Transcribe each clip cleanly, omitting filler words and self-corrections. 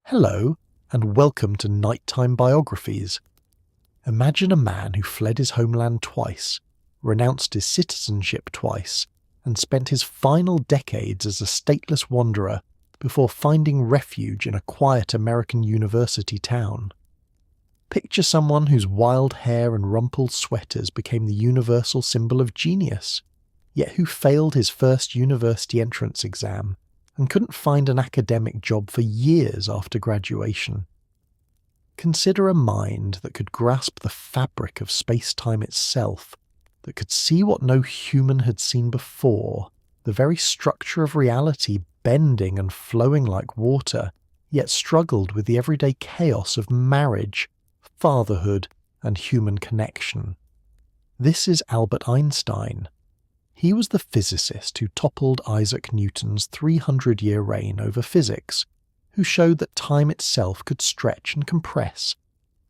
Hello, and welcome to Nighttime Biographies. Imagine a man who fled his homeland twice, renounced his citizenship twice, and spent his final decades as a stateless wanderer before finding refuge in a quiet American university town. Picture someone whose wild hair and rumpled sweaters became the universal symbol of genius, yet who failed his first university entrance exam and couldn't find an academic job for years after graduation. Consider a mind that could grasp the fabric of space-time itself, that could see what no human had seen before, the very structure of reality bending and flowing like water, yet struggled with the everyday chaos of marriage, fatherhood, and human connection. This is Albert Einstein. He was the physicist who toppled Isaac Newton's 300-year reign over physics, who showed that time itself could stretch and compress,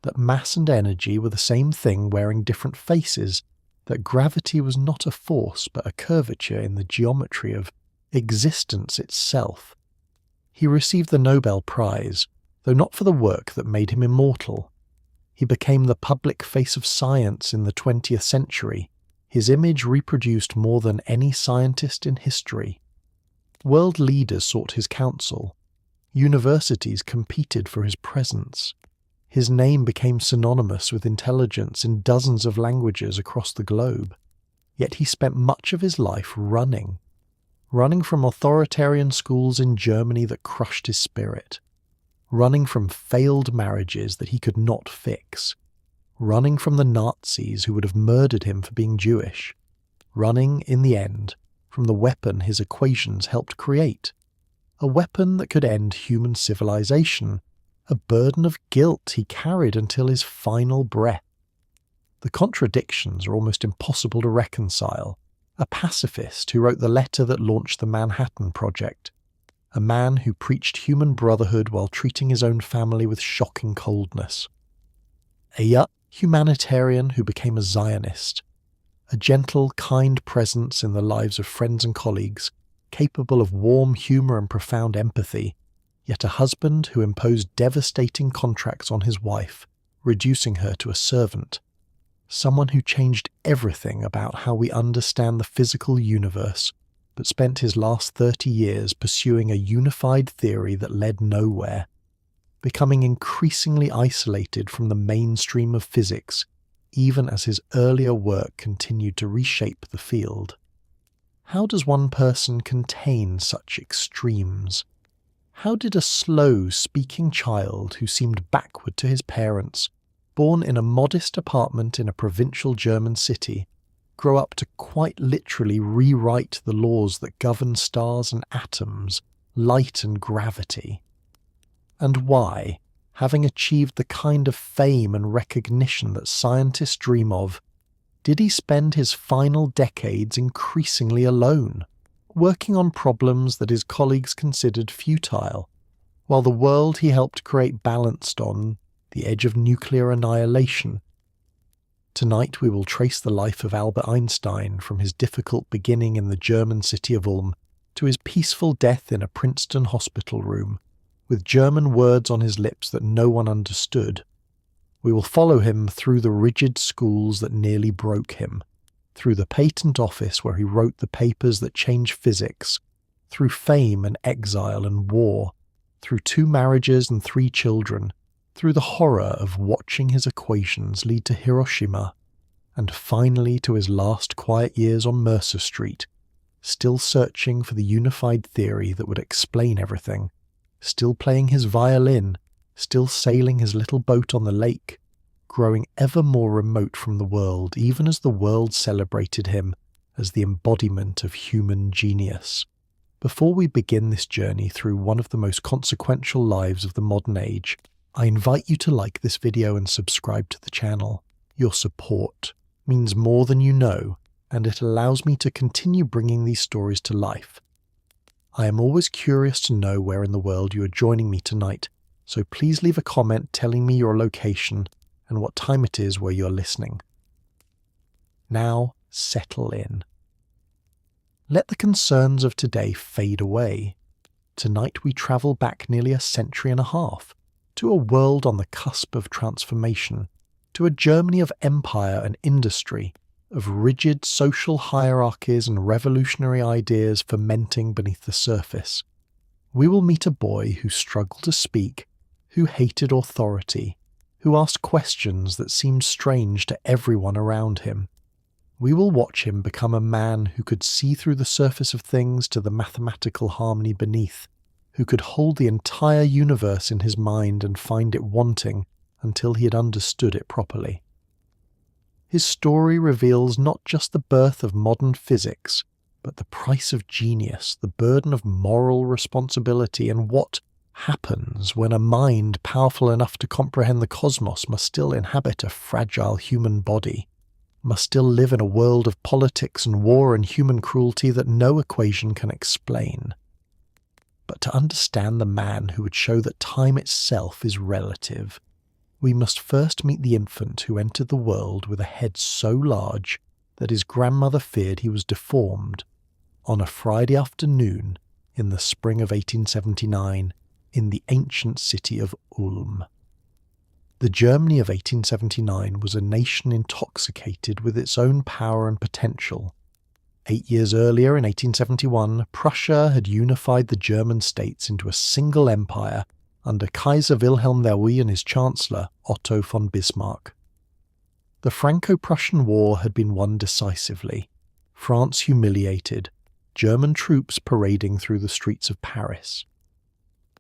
that mass and energy were the same thing wearing different faces, that gravity was not a force but a curvature in the geometry of existence itself. He received the Nobel Prize, though not for the work that made him immortal. He became the public face of science in the 20th century. His image reproduced more than any scientist in history. World leaders sought his counsel. Universities competed for his presence. His name became synonymous with intelligence in dozens of languages across the globe. Yet he spent much of his life running from authoritarian schools in Germany that crushed his spirit, running from failed marriages that he could not fix, running from the Nazis who would have murdered him for being Jewish, running, in the end, from the weapon his equations helped create, a weapon that could end human civilization, a burden of guilt he carried until his final breath. The contradictions are almost impossible to reconcile. A pacifist who wrote the letter that launched the Manhattan Project, a man who preached human brotherhood while treating his own family with shocking coldness, a humanitarian who became a Zionist, a gentle, kind presence in the lives of friends and colleagues, capable of warm humour and profound empathy, yet a husband who imposed devastating contracts on his wife, reducing her to a servant, someone who changed everything about how we understand the physical universe, but spent his last 30 years pursuing a unified theory that led nowhere, becoming increasingly isolated from the mainstream of physics, even as his earlier work continued to reshape the field. How does one person contain such extremes? How did a slow, speaking child who seemed backward to his parents, born in a modest apartment in a provincial German city, grow up to quite literally rewrite the laws that govern stars and atoms, light and gravity? And why, having achieved the kind of fame and recognition that scientists dream of, did he spend his final decades increasingly alone, working on problems that his colleagues considered futile, while the world he helped create balanced on the edge of nuclear annihilation? Tonight we will trace the life of Albert Einstein from his difficult beginning in the German city of Ulm to his peaceful death in a Princeton hospital room, with German words on his lips that no one understood. We will follow him through the rigid schools that nearly broke him, through the patent office where he wrote the papers that changed physics, through fame and exile and war, through 2 marriages and 3 children, through the horror of watching his equations lead to Hiroshima, and finally to his last quiet years on Mercer Street, still searching for the unified theory that would explain everything, still playing his violin, still sailing his little boat on the lake, growing ever more remote from the world even as the world celebrated him as the embodiment of human genius. Before we begin this journey through one of the most consequential lives of the modern age, I invite you to like this video and subscribe to the channel. Your support means more than you know, and it allows me to continue bringing these stories to life. I am always curious to know where in the world you are joining me tonight, so please leave a comment telling me your location and what time it is where you're listening. Now, settle in. Let the concerns of today fade away. Tonight we travel back nearly a century and a half, to a world on the cusp of transformation, to a Germany of empire and industry, of rigid social hierarchies and revolutionary ideas fermenting beneath the surface. We will meet a boy who struggled to speak, who hated authority, who asked questions that seemed strange to everyone around him. We will watch him become a man who could see through the surface of things to the mathematical harmony beneath, who could hold the entire universe in his mind and find it wanting until he had understood it properly. His story reveals not just the birth of modern physics, but the price of genius, the burden of moral responsibility, and what happens when a mind powerful enough to comprehend the cosmos must still inhabit a fragile human body, must still live in a world of politics and war and human cruelty that no equation can explain. But to understand the man who would show that time itself is relative, we must first meet the infant who entered the world with a head so large that his grandmother feared he was deformed, on a Friday afternoon in the spring of 1879 in the ancient city of Ulm. The Germany of 1879 was a nation intoxicated with its own power and potential. 8 years earlier, in 1871, Prussia had unified the German states into a single empire under Kaiser Wilhelm II and his Chancellor, Otto von Bismarck. The Franco-Prussian War had been won decisively, France humiliated, German troops parading through the streets of Paris.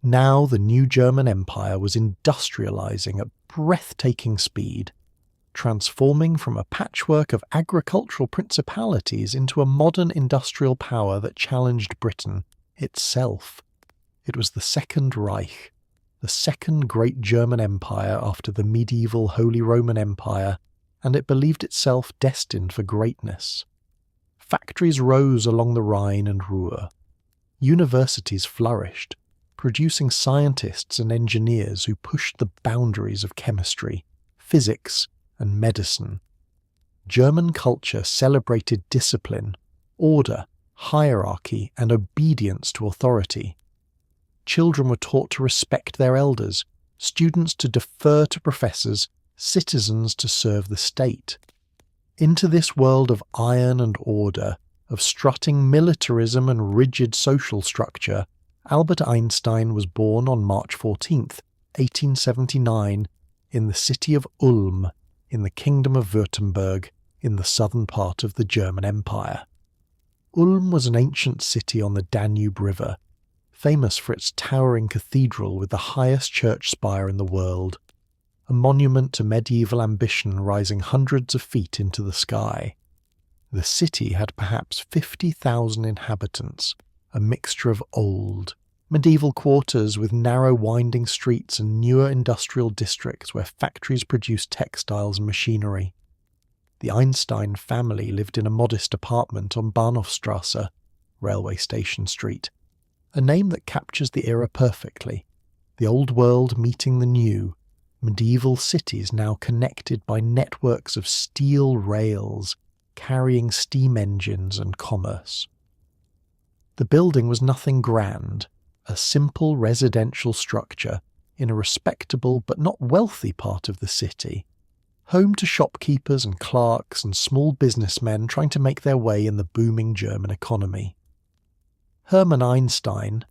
Now the new German Empire was industrializing at breathtaking speed, transforming from a patchwork of agricultural principalities into a modern industrial power that challenged Britain itself. It was the Second Reich, the second great German empire after the medieval Holy Roman Empire, and it believed itself destined for greatness. Factories rose along the Rhine and Ruhr. Universities flourished, producing scientists and engineers who pushed the boundaries of chemistry, physics, and medicine. German culture celebrated discipline, order, hierarchy, and obedience to authority. Children were taught to respect their elders, students to defer to professors, citizens to serve the state. Into this world of iron and order, of strutting militarism and rigid social structure, Albert Einstein was born on March 14th, 1879, in the city of Ulm, in the Kingdom of Württemberg, in the southern part of the German Empire. Ulm was an ancient city on the Danube River, famous for its towering cathedral with the highest church spire in the world, a monument to medieval ambition rising hundreds of feet into the sky. The city had perhaps 50,000 inhabitants, a mixture of old, medieval quarters with narrow winding streets and newer industrial districts where factories produced textiles and machinery. The Einstein family lived in a modest apartment on Bahnhofstrasse, Railway Station Street, a name that captures the era perfectly, the old world meeting the new, medieval cities now connected by networks of steel rails carrying steam engines and commerce. The building was nothing grand, a simple residential structure in a respectable but not wealthy part of the city, home to shopkeepers and clerks and small businessmen trying to make their way in the booming German economy. Hermann Einstein,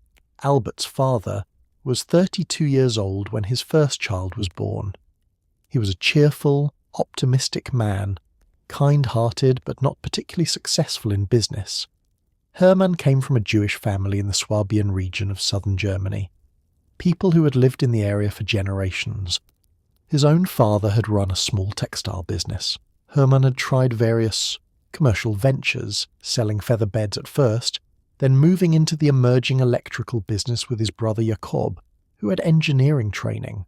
Albert's father, was 32 years old when his first child was born. He was a cheerful, optimistic man, kind-hearted but not particularly successful in business. Hermann came from a Jewish family in the Swabian region of southern Germany, people who had lived in the area for generations. His own father had run a small textile business. Hermann had tried various commercial ventures, selling feather beds at first, then moving into the emerging electrical business with his brother Jakob, who had engineering training.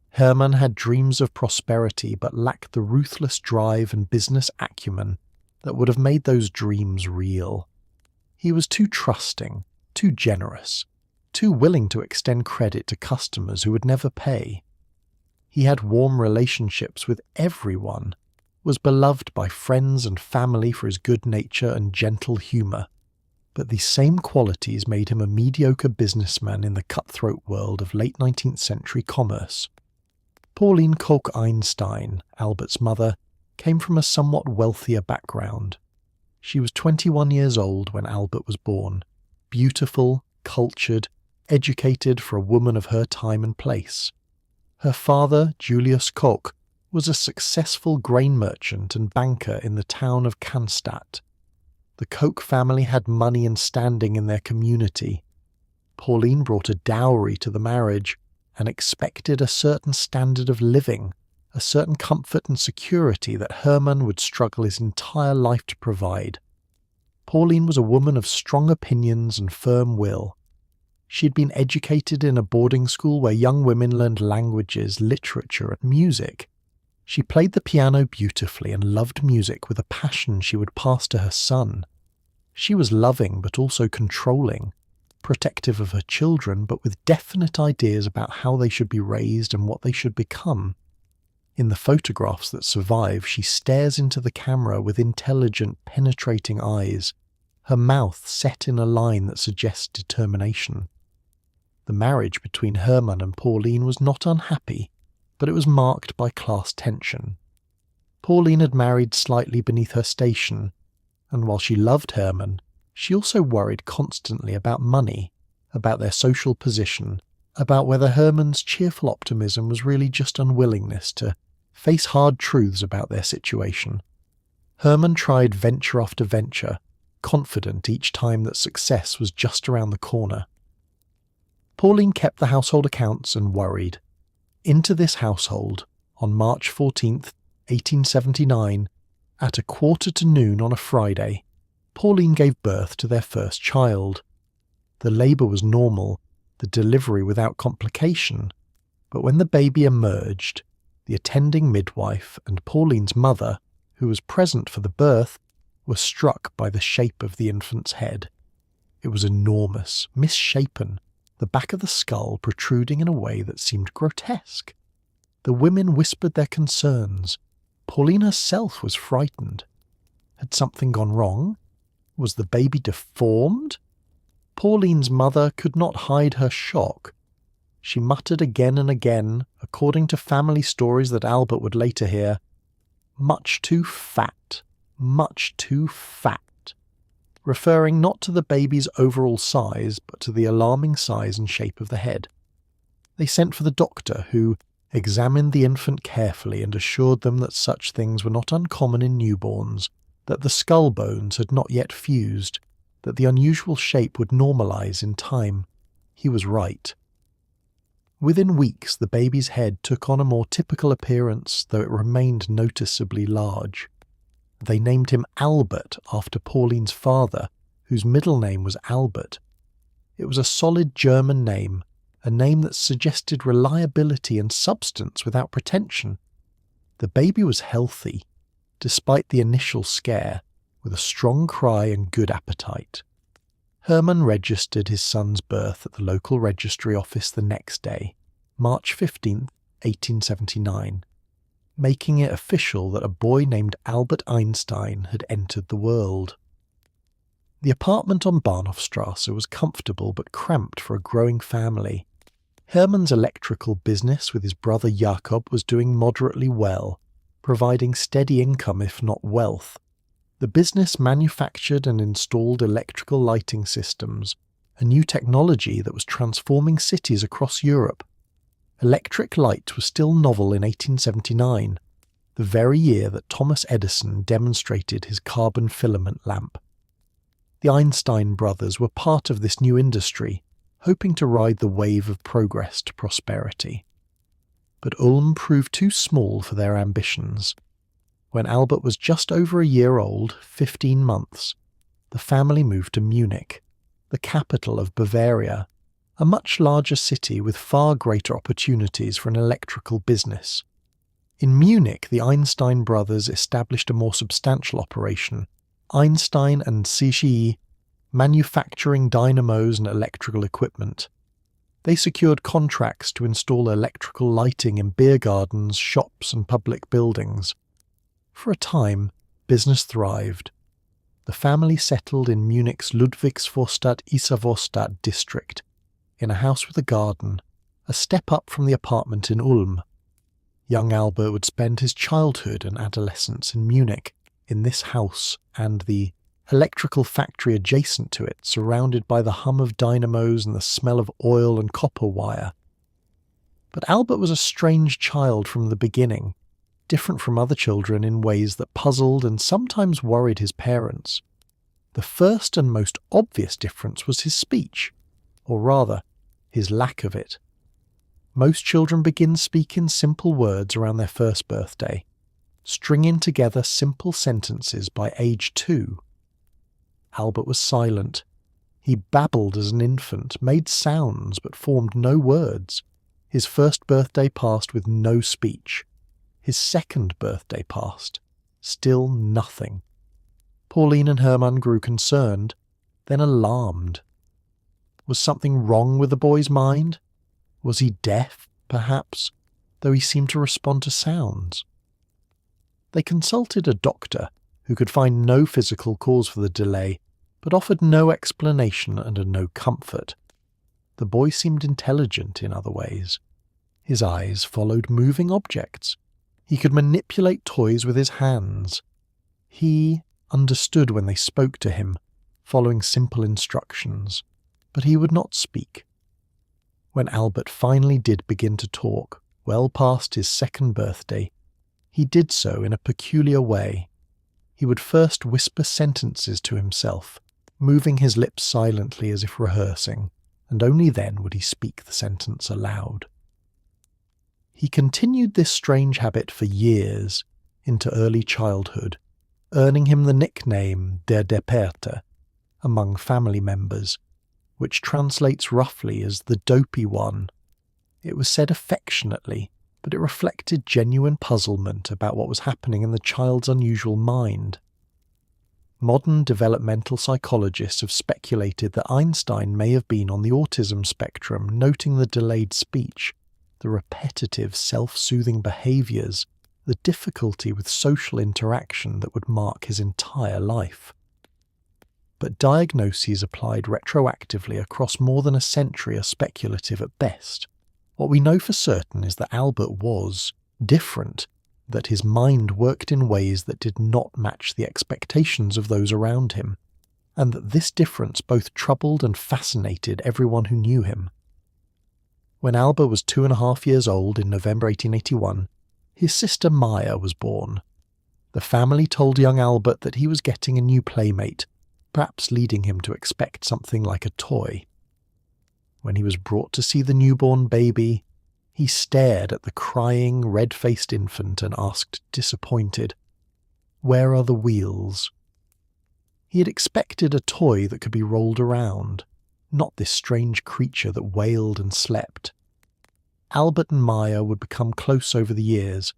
Hermann had dreams of prosperity but lacked the ruthless drive and business acumen that would have made those dreams real. He was too trusting, too generous, too willing to extend credit to customers who would never pay. He had warm relationships with everyone, was beloved by friends and family for his good nature and gentle humour, but these same qualities made him a mediocre businessman in the cutthroat world of late 19th century commerce. Pauline Koch Einstein, Albert's mother, came from a somewhat wealthier background. She was 21 years old when Albert was born, beautiful, cultured, educated for a woman of her time and place. Her father, Julius Koch, was a successful grain merchant and banker in the town of Cannstatt. The Koch family had money and standing in their community. Pauline brought a dowry to the marriage and expected a certain standard of living, a certain comfort and security that Hermann would struggle his entire life to provide. Pauline was a woman of strong opinions and firm will. She had been educated in a boarding school where young women learned languages, literature, and music. She played the piano beautifully and loved music with a passion she would pass to her son. She was loving but also controlling, protective of her children but with definite ideas about how they should be raised and what they should become. In the photographs that survive, she stares into the camera with intelligent, penetrating eyes, her mouth set in a line that suggests determination. The marriage between Hermann and Pauline was not unhappy, but it was marked by class tension. Pauline had married slightly beneath her station, and while she loved Hermann, she also worried constantly about money, about their social position, about whether Hermann's cheerful optimism was really just unwillingness to face hard truths about their situation. Hermann tried venture after venture, confident each time that success was just around the corner. Pauline kept the household accounts and worried. Into this household, on March 14th, 1879, at 12:45 on a Friday, Pauline gave birth to their first child. The labour was normal, the delivery without complication, but when the baby emerged, the attending midwife and Pauline's mother, who was present for the birth, were struck by the shape of the infant's head. It was enormous, misshapen, the back of the skull protruding in a way that seemed grotesque. The women whispered their concerns. Pauline herself was frightened. Had something gone wrong? Was the baby deformed? Pauline's mother could not hide her shock. She muttered again and again, according to family stories that Albert would later hear, "Much too fat, much too fat," referring not to the baby's overall size, but to the alarming size and shape of the head. They sent for the doctor, who examined the infant carefully and assured them that such things were not uncommon in newborns, that the skull bones had not yet fused, that the unusual shape would normalize in time. He was right. Within weeks, the baby's head took on a more typical appearance, though it remained noticeably large. They named him Albert after Pauline's father, whose middle name was Albert. It was a solid German name, a name that suggested reliability and substance without pretension. The baby was healthy, despite the initial scare, with a strong cry and good appetite. Hermann registered his son's birth at the local registry office the next day, March 15th, 1879, making it official that a boy named Albert Einstein had entered the world. The apartment on Bahnhofstrasse was comfortable but cramped for a growing family. Hermann's electrical business with his brother Jakob was doing moderately well, providing steady income if not wealth. The business manufactured and installed electrical lighting systems, a new technology that was transforming cities across Europe. Electric light was still novel in 1879, the very year that Thomas Edison demonstrated his carbon filament lamp. The Einstein brothers were part of this new industry, hoping to ride the wave of progress to prosperity. But Ulm proved too small for their ambitions. When Albert was just over a year old, 15 months, the family moved to Munich, the capital of Bavaria, a much larger city with far greater opportunities for an electrical business. In Munich, the Einstein brothers established a more substantial operation, Einstein and CGE, manufacturing dynamos and electrical equipment. They secured contracts to install electrical lighting in beer gardens, shops and public buildings. For a time, business thrived. the family settled in Munich's Ludwigsvorstadt-Isarvorstadt district, in a house with a garden, a step up from the apartment in Ulm. Young Albert would spend his childhood and adolescence in Munich, in this house and the electrical factory adjacent to it, surrounded by the hum of dynamos and the smell of oil and copper wire. But Albert was a strange child from the beginning, different from other children in ways that puzzled and sometimes worried his parents. The first and most obvious difference was his speech, or rather, his lack of it. Most children begin speaking simple words around their first birthday, stringing together simple sentences by age 2. Albert was silent. He babbled as an infant, made sounds but formed no words. His first birthday passed with no speech. His second birthday passed. Still nothing. Pauline and Hermann grew concerned, then alarmed. Was something wrong with the boy's mind? Was he deaf, perhaps, though he seemed to respond to sounds? They consulted a doctor who could find no physical cause for the delay, but offered no explanation and no comfort. The boy seemed intelligent in other ways. His eyes followed moving objects. He could manipulate toys with his hands. He understood when they spoke to him, following simple instructions, but he would not speak. When Albert finally did begin to talk, well past his second birthday, he did so in a peculiar way. He would first whisper sentences to himself, moving his lips silently as if rehearsing, and only then would he speak the sentence aloud. He continued this strange habit for years, into early childhood, earning him the nickname Der Deperte among family members, which translates roughly as the dopey one. It was said affectionately, but it reflected genuine puzzlement about what was happening in the child's unusual mind. Modern developmental psychologists have speculated that Einstein may have been on the autism spectrum, noting the delayed speech, the repetitive self-soothing behaviours, the difficulty with social interaction that would mark his entire life. But diagnoses applied retroactively across more than a century are speculative at best. What we know for certain is that Albert was different, that his mind worked in ways that did not match the expectations of those around him, and that this difference both troubled and fascinated everyone who knew him. When Albert was 2.5 years old in November 1881, his sister Maya was born. The family told young Albert that he was getting a new playmate, perhaps leading him to expect something like a toy. When he was brought to see the newborn baby, he stared at the crying, red-faced infant and asked, disappointed, "Where are the wheels?" He had expected a toy that could be rolled around, not this strange creature that wailed and slept. Albert and Maya would become close over the years,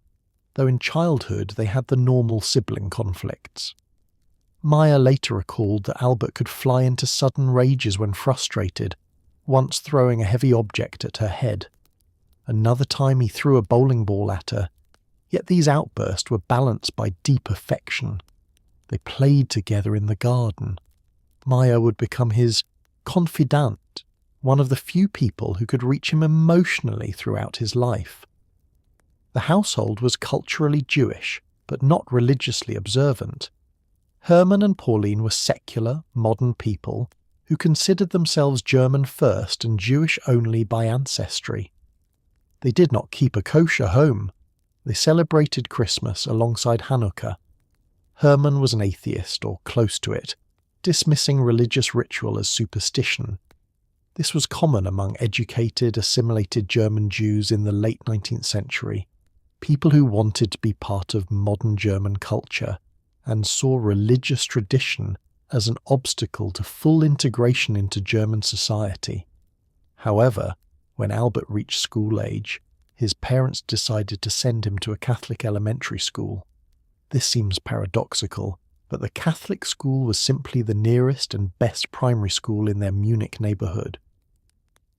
though in childhood they had the normal sibling conflicts. Maya later recalled that Albert could fly into sudden rages when frustrated, once throwing a heavy object at her head. Another time he threw a bowling ball at her, yet these outbursts were balanced by deep affection. They played together in the garden. Maya would become his confidant, one of the few people who could reach him emotionally throughout his life. The household was culturally Jewish, but not religiously observant. Hermann and Pauline were secular, modern people who considered themselves German first and Jewish only by ancestry. They did not keep a kosher home. They celebrated Christmas alongside Hanukkah. Hermann was an atheist, or close to it, dismissing religious ritual as superstition. This was common among educated, assimilated German Jews in the late 19th century, people who wanted to be part of modern German culture and saw religious tradition as an obstacle to full integration into German society. However, when Albert reached school age, his parents decided to send him to a Catholic elementary school. This seems paradoxical, but the Catholic school was simply the nearest and best primary school in their Munich neighbourhood.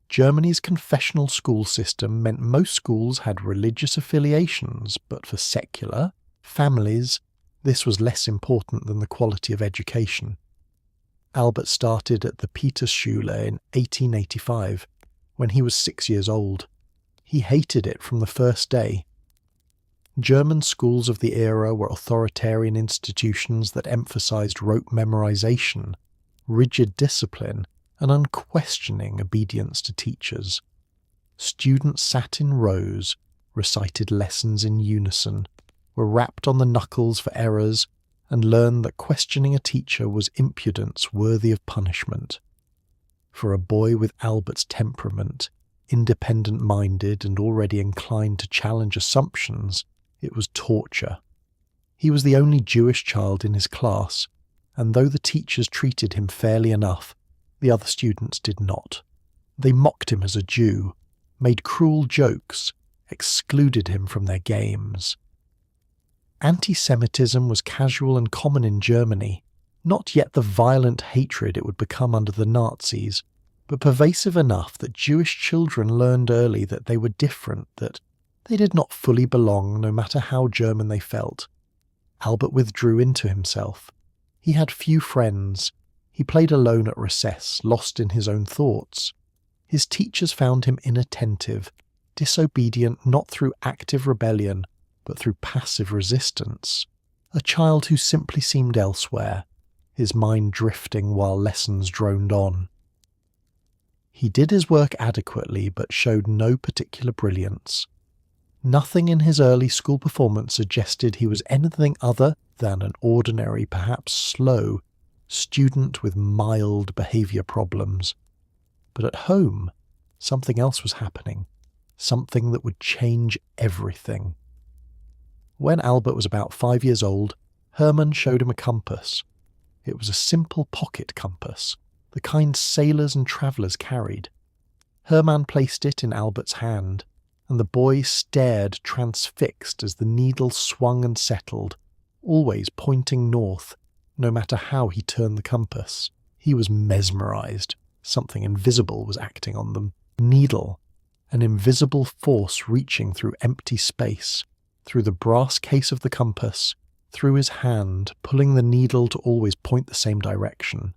Germany's confessional school system meant most schools had religious affiliations, but for secular, families, This was less important than the quality of education. Albert started at the Peterschule in 1885, when he was 6 years old. He hated it from the first day. German schools of the era were authoritarian institutions that emphasized rote memorization, rigid discipline, and unquestioning obedience to teachers. Students sat in rows, recited lessons in unison, were rapped on the knuckles for errors, and learned that questioning a teacher was impudence worthy of punishment. For a boy with Albert's temperament, independent-minded and already inclined to challenge assumptions, it was torture. He was the only Jewish child in his class, and though the teachers treated him fairly enough, the other students did not. They mocked him as a Jew, made cruel jokes, excluded him from their games. Anti-Semitism was casual and common in Germany, not yet the violent hatred it would become under the Nazis, but pervasive enough that Jewish children learned early that they were different, that they did not fully belong no matter how German they felt. Albert withdrew into himself. He had few friends. He played alone at recess, lost in his own thoughts. His teachers found him inattentive, disobedient not through active rebellion, but through passive resistance. A child who simply seemed elsewhere, his mind drifting while lessons droned on. He did his work adequately, but showed no particular brilliance. Nothing in his early school performance suggested he was anything other than an ordinary, perhaps slow, student with mild behaviour problems. But at home, something else was happening, something that would change everything. When Albert was about 5 years old, Hermann showed him a compass. It was a simple pocket compass, the kind sailors and travellers carried. Hermann placed it in Albert's hand, and the boy stared transfixed as the needle swung and settled, always pointing north, no matter how he turned the compass. He was mesmerized. Something invisible was acting on them. Needle, an invisible force reaching through empty space, through the brass case of the compass, through his hand, pulling the needle to always point the same direction.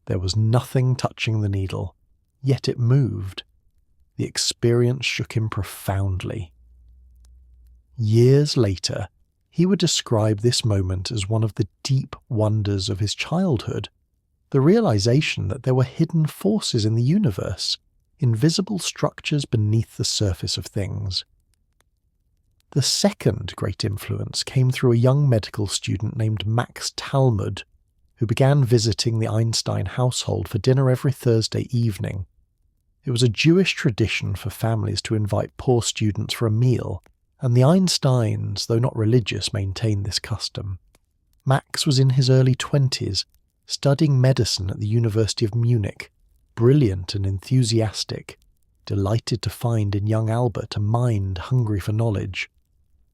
There was nothing touching the needle, yet it moved. The experience shook him profoundly. Years later, he would describe this moment as one of the deep wonders of his childhood, the realization that there were hidden forces in the universe, invisible structures beneath the surface of things. The second great influence came through a young medical student named Max Talmud, who began visiting the Einstein household for dinner every Thursday evening. It was a Jewish tradition for families to invite poor students for a meal, and the Einsteins, though not religious, maintained this custom. Max was in his early 20s, studying medicine at the University of Munich, brilliant and enthusiastic, delighted to find in young Albert a mind hungry for knowledge.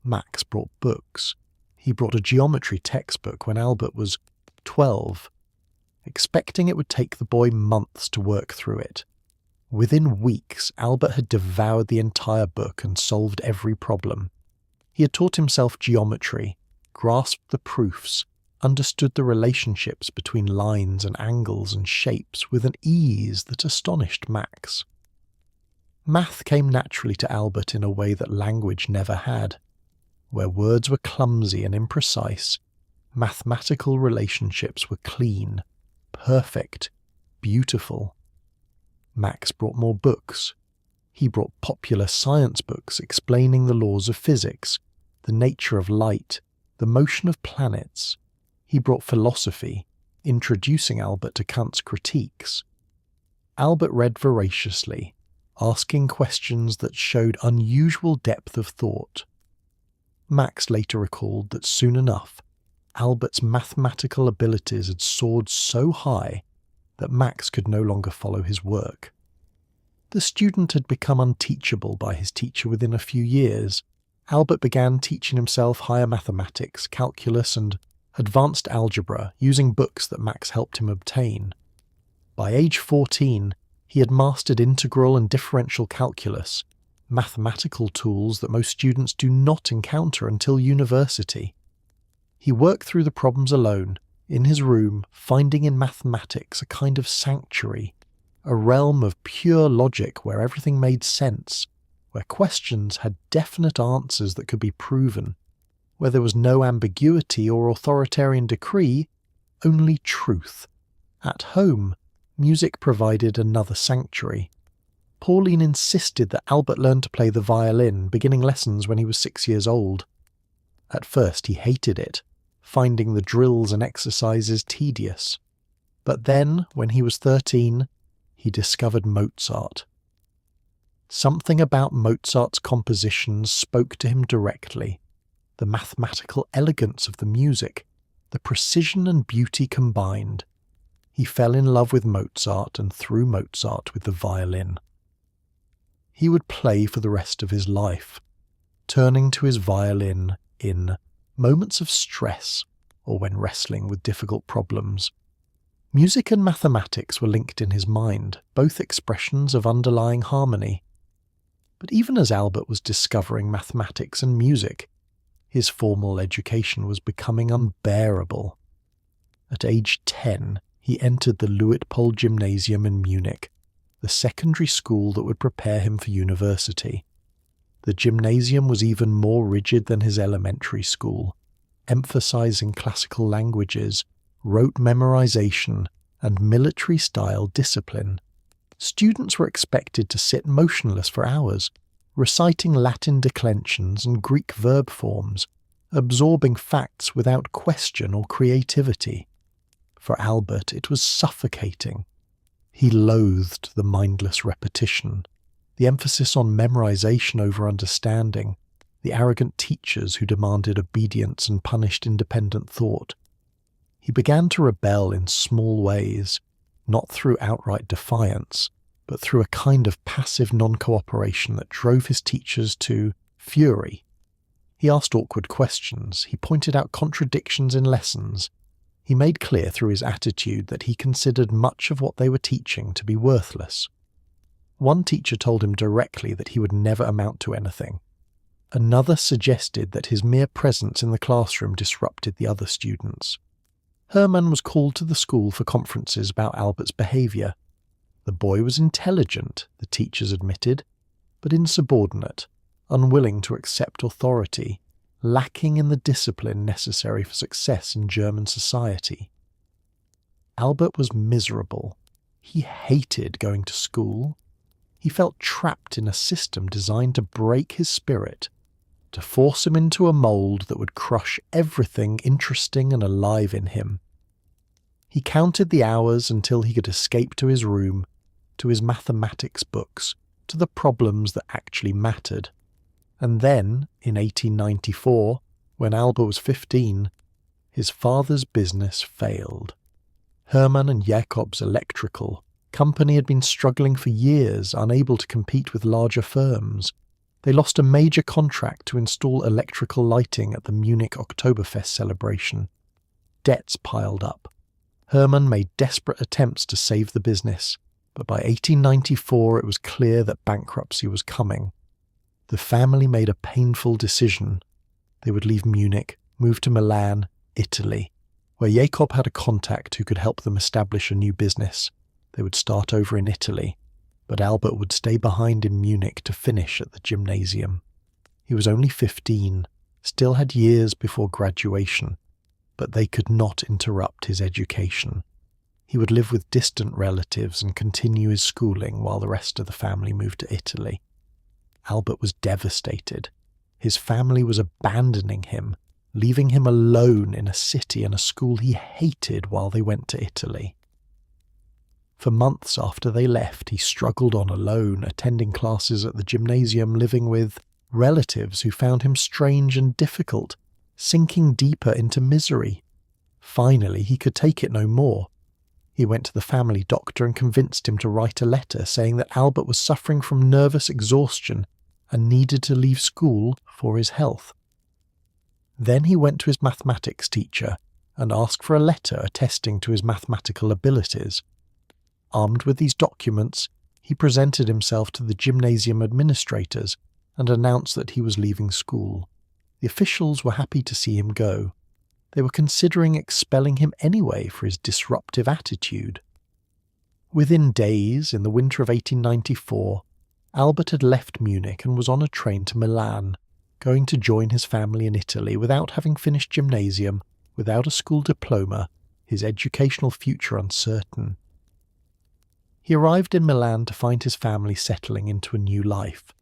Max brought books. He brought a geometry textbook when Albert was 12, expecting it would take the boy months to work through it. Within weeks, Albert had devoured the entire book and solved every problem. He had taught himself geometry, grasped the proofs, understood the relationships between lines and angles and shapes with an ease that astonished Max. Math came naturally to Albert in a way that language never had. Where words were clumsy and imprecise, mathematical relationships were clean, perfect, beautiful. Max brought more books. He brought popular science books explaining the laws of physics, the nature of light, the motion of planets. He brought philosophy, introducing Albert to Kant's critiques. Albert read voraciously, asking questions that showed unusual depth of thought. Max later recalled that soon enough, Albert's mathematical abilities had soared so high that Max could no longer follow his work. The student had become unteachable by his teacher within a few years. Albert began teaching himself higher mathematics, calculus, and advanced algebra using books that Max helped him obtain. By age 14, he had mastered integral and differential calculus, mathematical tools that most students do not encounter until university. He worked through the problems alone, in his room, finding in mathematics a kind of sanctuary, a realm of pure logic where everything made sense, where questions had definite answers that could be proven, where there was no ambiguity or authoritarian decree, only truth. At home, music provided another sanctuary. Pauline insisted that Albert learn to play the violin, beginning lessons when he was 6 years old. At first he hated it, finding the drills and exercises tedious. But then, when he was 13, he discovered Mozart. Something about Mozart's compositions spoke to him directly. The mathematical elegance of the music, the precision and beauty combined. He fell in love with Mozart and through Mozart with the violin. He would play for the rest of his life, turning to his violin in moments of stress or when wrestling with difficult problems. Music and mathematics were linked in his mind, both expressions of underlying harmony. But even as Albert was discovering mathematics and music, his formal education was becoming unbearable. At age 10, he entered the Luitpold Gymnasium in Munich, the secondary school that would prepare him for university. The gymnasium was even more rigid than his elementary school, emphasizing classical languages, rote memorization, and military-style discipline. Students were expected to sit motionless for hours, reciting Latin declensions and Greek verb forms, absorbing facts without question or creativity. For Albert, it was suffocating. He loathed the mindless repetition, the emphasis on memorization over understanding, the arrogant teachers who demanded obedience and punished independent thought. He began to rebel in small ways, not through outright defiance, but through a kind of passive non-cooperation that drove his teachers to fury. He asked awkward questions, he pointed out contradictions in lessons. He made clear through his attitude that he considered much of what they were teaching to be worthless. One teacher told him directly that he would never amount to anything. Another suggested that his mere presence in the classroom disrupted the other students. Hermann was called to the school for conferences about Albert's behaviour. The boy was intelligent, the teachers admitted, but insubordinate, unwilling to accept authority, lacking in the discipline necessary for success in German society. Albert was miserable. He hated going to school. He felt trapped in a system designed to break his spirit, to force him into a mould that would crush everything interesting and alive in him. He counted the hours until he could escape to his room, to his mathematics books, to the problems that actually mattered. And then, in 1894, when Albert was 15, his father's business failed. Hermann and Jacob's electrical company had been struggling for years, unable to compete with larger firms. They lost a major contract to install electrical lighting at the Munich Oktoberfest celebration. Debts piled up. Hermann made desperate attempts to save the business, but by 1894 it was clear that bankruptcy was coming. The family made a painful decision. They would leave Munich, move to Milan, Italy, where Jacob had a contact who could help them establish a new business. They would start over in Italy, but Albert would stay behind in Munich to finish at the gymnasium. He was only 15, still had years before graduation, but they could not interrupt his education. He would live with distant relatives and continue his schooling while the rest of the family moved to Italy. Albert was devastated. His family was abandoning him, leaving him alone in a city and a school he hated while they went to Italy. For months after they left, he struggled on alone, attending classes at the gymnasium, living with relatives who found him strange and difficult, sinking deeper into misery. Finally, he could take it no more. He went to the family doctor and convinced him to write a letter saying that Albert was suffering from nervous exhaustion and needed to leave school for his health. Then he went to his mathematics teacher and asked for a letter attesting to his mathematical abilities. Armed with these documents, he presented himself to the gymnasium administrators and announced that he was leaving school. The officials were happy to see him go. They were considering expelling him anyway for his disruptive attitude. Within days, in the winter of 1894, Albert had left Munich and was on a train to Milan, going to join his family in Italy without having finished gymnasium, without a school diploma, his educational future uncertain. He arrived in Milan to find his family settling into a new life.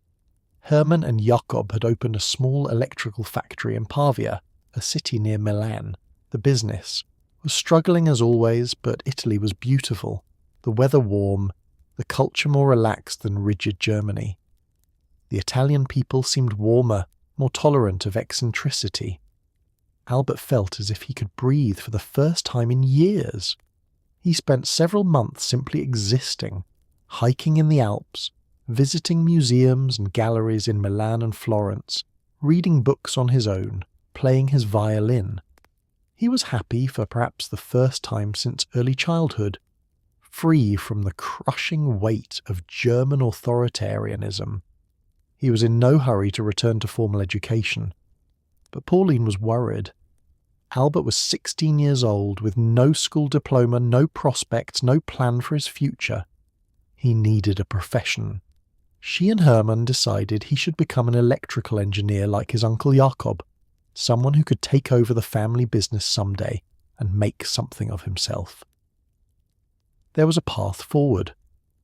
Hermann and Jakob had opened a small electrical factory in Pavia, a city near Milan. The business was struggling as always, but Italy was beautiful, the weather warm, the culture more relaxed than rigid Germany. The Italian people seemed warmer, more tolerant of eccentricity. Albert felt as if he could breathe for the first time in years. He spent several months simply existing, hiking in the Alps, visiting museums and galleries in Milan and Florence, reading books on his own, playing his violin. He was happy for perhaps the first time since early childhood, free from the crushing weight of German authoritarianism. He was in no hurry to return to formal education. But Pauline was worried. Albert was 16 years old, with no school diploma, no prospects, no plan for his future. He needed a profession. She and Hermann decided he should become an electrical engineer like his uncle Jakob, someone who could take over the family business someday and make something of himself. There was a path forward.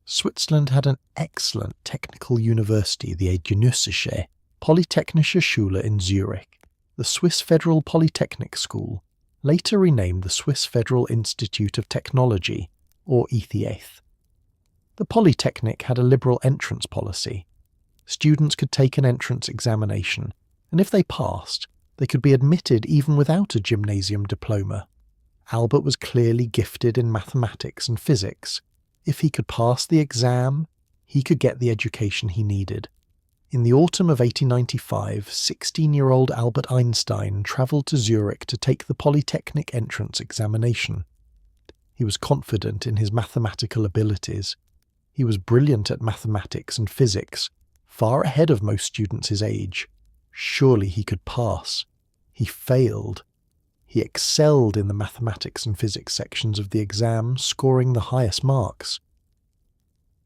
Switzerland had an excellent technical university, the Eidgenössische Polytechnische Schule in Zurich, the Swiss Federal Polytechnic School, later renamed the Swiss Federal Institute of Technology, or ETH. The Polytechnic had a liberal entrance policy. Students could take an entrance examination, and if they passed, they could be admitted even without a gymnasium diploma. Albert was clearly gifted in mathematics and physics. If he could pass the exam, he could get the education he needed. In the autumn of 1895, 16-year-old Albert Einstein travelled to Zurich to take the Polytechnic entrance examination. He was confident in his mathematical abilities. He was brilliant at mathematics and physics, far ahead of most students his age. Surely he could pass. He failed. He excelled in the mathematics and physics sections of the exam, scoring the highest marks.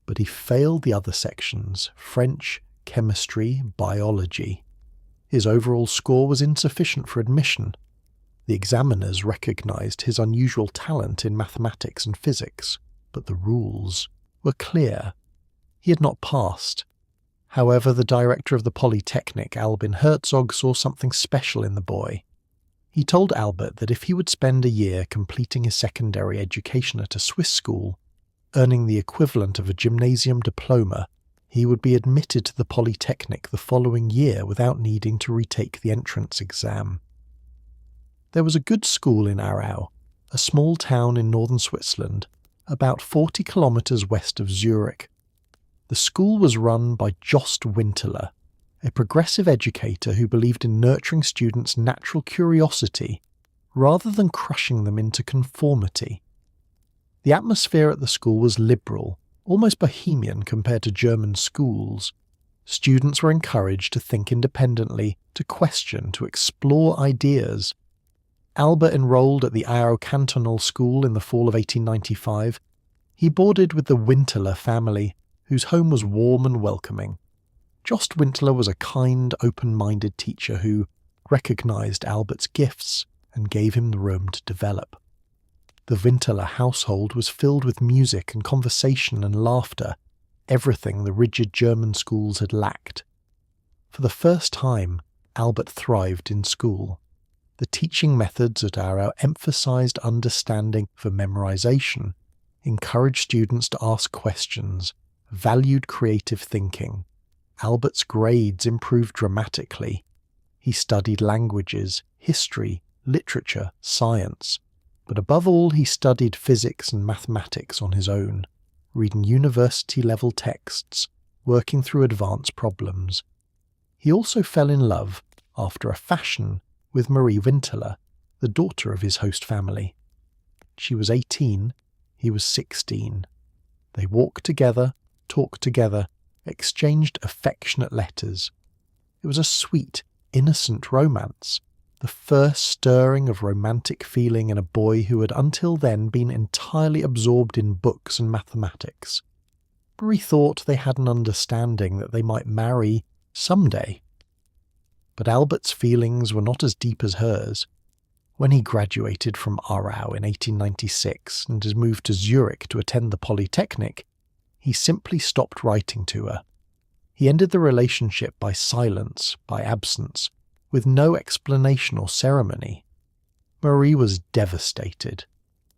But he failed the other sections, French, chemistry, biology. His overall score was insufficient for admission. The examiners recognised his unusual talent in mathematics and physics, but the rules were clear. He had not passed. However, the director of the Polytechnic, Albin Herzog, saw something special in the boy. He told Albert that if he would spend a year completing his secondary education at a Swiss school, earning the equivalent of a gymnasium diploma, he would be admitted to the Polytechnic the following year without needing to retake the entrance exam. There was a good school in Aarau, a small town in northern Switzerland, about 40 kilometres west of Zurich. The school was run by Jost Winterler, a progressive educator who believed in nurturing students' natural curiosity rather than crushing them into conformity. The atmosphere at the school was liberal, almost bohemian compared to German schools. Students were encouraged to think independently, to question, to explore ideas. Albert enrolled at the Aarau Cantonal School in the fall of 1895. He boarded with the Winterler family, whose home was warm and welcoming. Jost Winterler was a kind, open-minded teacher who recognised Albert's gifts and gave him the room to develop. The Winterler household was filled with music and conversation and laughter, everything the rigid German schools had lacked. For the first time, Albert thrived in school. The teaching methods at Aarau emphasised understanding for memorisation, encouraged students to ask questions, valued creative thinking. Albert's grades improved dramatically. He studied languages, history, literature, science, but above all he studied physics and mathematics on his own, reading university-level texts, working through advanced problems. He also fell in love, after a fashion, with Marie Winterler, the daughter of his host family. She was 18, he was 16. They walked together, talked together, exchanged affectionate letters. It was a sweet, innocent romance, the first stirring of romantic feeling in a boy who had until then been entirely absorbed in books and mathematics. Marie thought they had an understanding that they might marry someday. But Albert's feelings were not as deep as hers. When he graduated from Aarau in 1896 and had moved to Zurich to attend the Polytechnic, he simply stopped writing to her. He ended the relationship by silence, by absence, with no explanation or ceremony. Marie was devastated.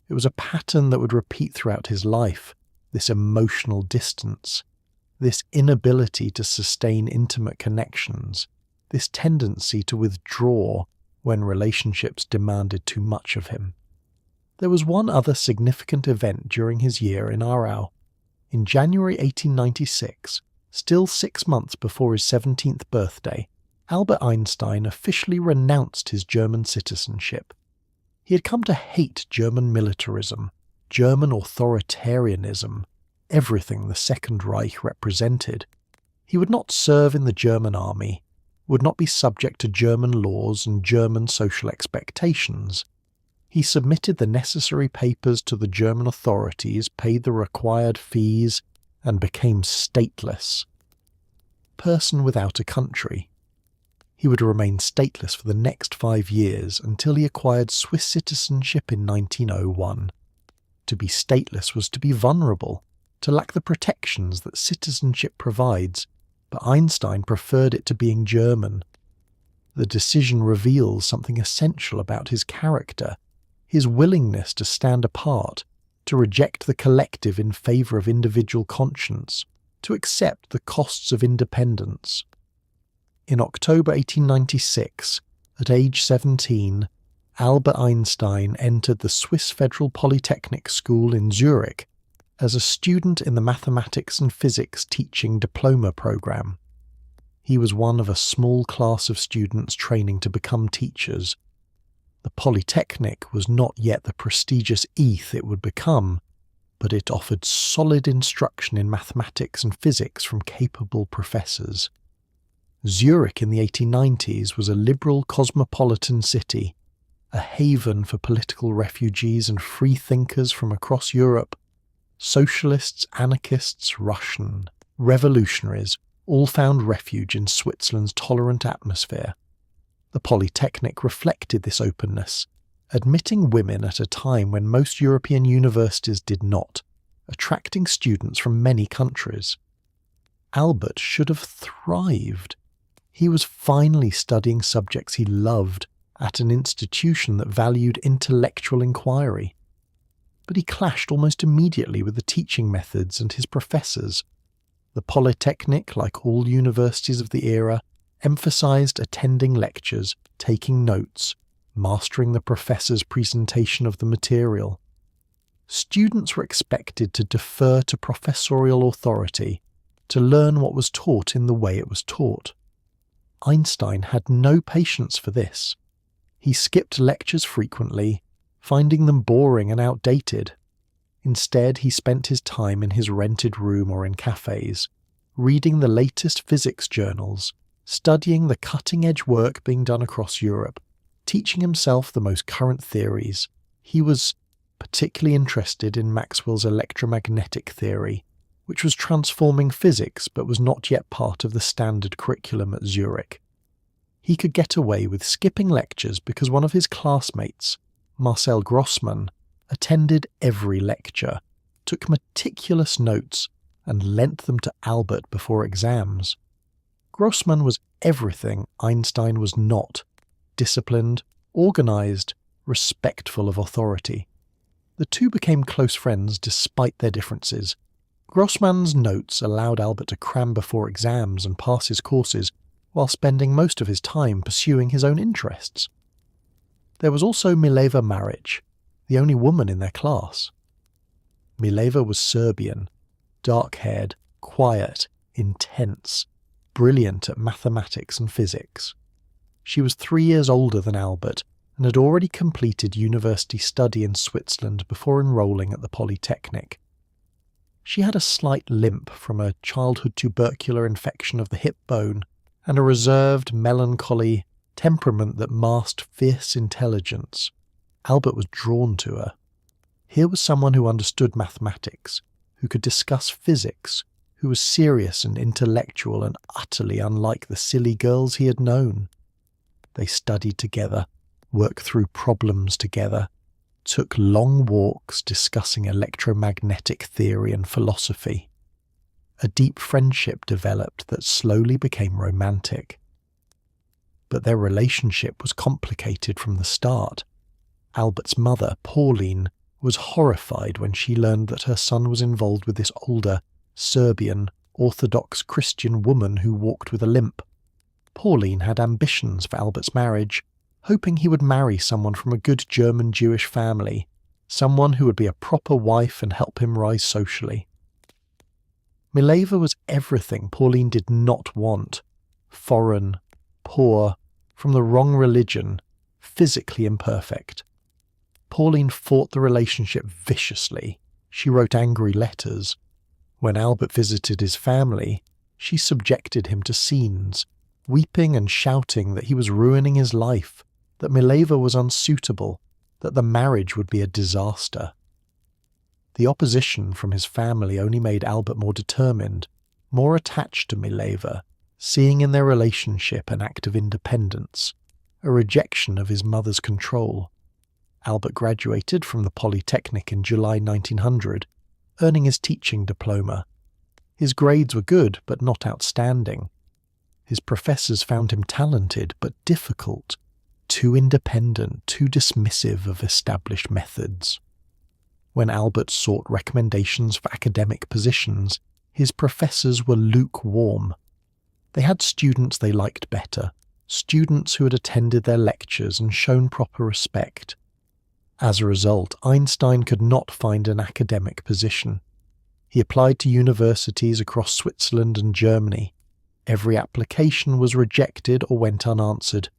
It was a pattern that would repeat throughout his life, this emotional distance, this inability to sustain intimate connections, this tendency to withdraw when relationships demanded too much of him. There was one other significant event during his year in Aarau. In January 1896, still 6 months before his 17th birthday, Albert Einstein officially renounced his German citizenship. He had come to hate German militarism, German authoritarianism, everything the Second Reich represented. He would not serve in the German army, would not be subject to German laws and German social expectations. He submitted the necessary papers to the German authorities, paid the required fees, and became stateless. Person without a country. He would remain stateless for the next 5 years until he acquired Swiss citizenship in 1901. To be stateless was to be vulnerable, to lack the protections that citizenship provides, but Einstein preferred it to being German. The decision reveals something essential about his character, his willingness to stand apart, to reject the collective in favour of individual conscience, to accept the costs of independence. In October 1896, at age 17, Albert Einstein entered the Swiss Federal Polytechnic School in Zurich as a student in the mathematics and physics teaching diploma program. He was one of a small class of students training to become teachers. The Polytechnic was not yet the prestigious ETH it would become, but it offered solid instruction in mathematics and physics from capable professors. Zurich in the 1890s was a liberal cosmopolitan city, a haven for political refugees and free thinkers from across Europe. Socialists, anarchists, Russian, revolutionaries all found refuge in Switzerland's tolerant atmosphere. The Polytechnic reflected this openness, admitting women at a time when most European universities did not, attracting students from many countries. Albert should have thrived. He was finally studying subjects he loved at an institution that valued intellectual inquiry. But he clashed almost immediately with the teaching methods and his professors. The Polytechnic, like all universities of the era, emphasized attending lectures, taking notes, mastering the professor's presentation of the material. Students were expected to defer to professorial authority, to learn what was taught in the way it was taught. Einstein had no patience for this. He skipped lectures frequently, finding them boring and outdated. Instead, he spent his time in his rented room or in cafes, reading the latest physics journals, studying the cutting-edge work being done across Europe, teaching himself the most current theories. He was particularly interested in Maxwell's electromagnetic theory, which was transforming physics but was not yet part of the standard curriculum at Zurich. He could get away with skipping lectures because one of his classmates, Marcel Grossmann, attended every lecture, took meticulous notes, and lent them to Albert before exams. Grossmann was everything Einstein was not: disciplined, organised, respectful of authority. The two became close friends despite their differences. Grossmann's notes allowed Albert to cram before exams and pass his courses, while spending most of his time pursuing his own interests. There was also Mileva Maric, the only woman in their class. Mileva was Serbian, dark-haired, quiet, intense, brilliant at mathematics and physics. She was 3 years older than Albert and had already completed university study in Switzerland before enrolling at the Polytechnic. She had a slight limp from a childhood tubercular infection of the hip bone and a reserved, melancholy, temperament that masked fierce intelligence. Albert was drawn to her. Here was someone who understood mathematics, who could discuss physics, who was serious and intellectual and utterly unlike the silly girls he had known. They studied together, worked through problems together, took long walks discussing electromagnetic theory and philosophy. A deep friendship developed that slowly became romantic. But their relationship was complicated from the start. Albert's mother, Pauline, was horrified when she learned that her son was involved with this older, Serbian, Orthodox Christian woman who walked with a limp. Pauline had ambitions for Albert's marriage, hoping he would marry someone from a good German Jewish family, someone who would be a proper wife and help him rise socially. Mileva was everything Pauline did not want: foreign, poor, from the wrong religion, physically imperfect. Pauline fought the relationship viciously. She wrote angry letters. When Albert visited his family, she subjected him to scenes, weeping and shouting that he was ruining his life, that Mileva was unsuitable, that the marriage would be a disaster. The opposition from his family only made Albert more determined, more attached to Mileva, seeing in their relationship an act of independence, a rejection of his mother's control. Albert graduated from the Polytechnic in July 1900, earning his teaching diploma. His grades were good, but not outstanding. His professors found him talented, but difficult, too independent, too dismissive of established methods. When Albert sought recommendations for academic positions, his professors were lukewarm. They had students they liked better, students who had attended their lectures and shown proper respect. As a result, Einstein could not find an academic position. He applied to universities across Switzerland and Germany. Every application was rejected or went unanswered.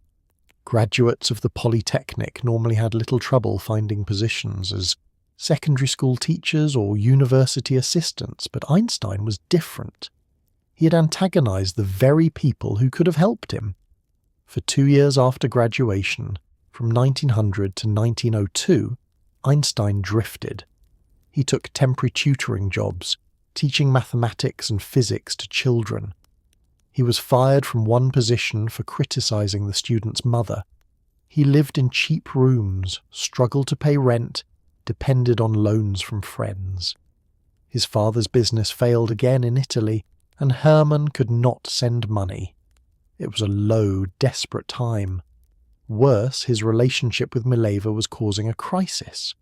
Graduates of the Polytechnic normally had little trouble finding positions as secondary school teachers or university assistants, but Einstein was different. He had antagonized the very people who could have helped him. For 2 years after graduation, from 1900 to 1902, Einstein drifted. He took temporary tutoring jobs, teaching mathematics and physics to children. He was fired from one position for criticizing the student's mother. He lived in cheap rooms, struggled to pay rent, depended on loans from friends. His father's business failed again in Italy, and Hermann could not send money. It was a low, desperate time. Worse, his relationship with Mileva was causing a crisis.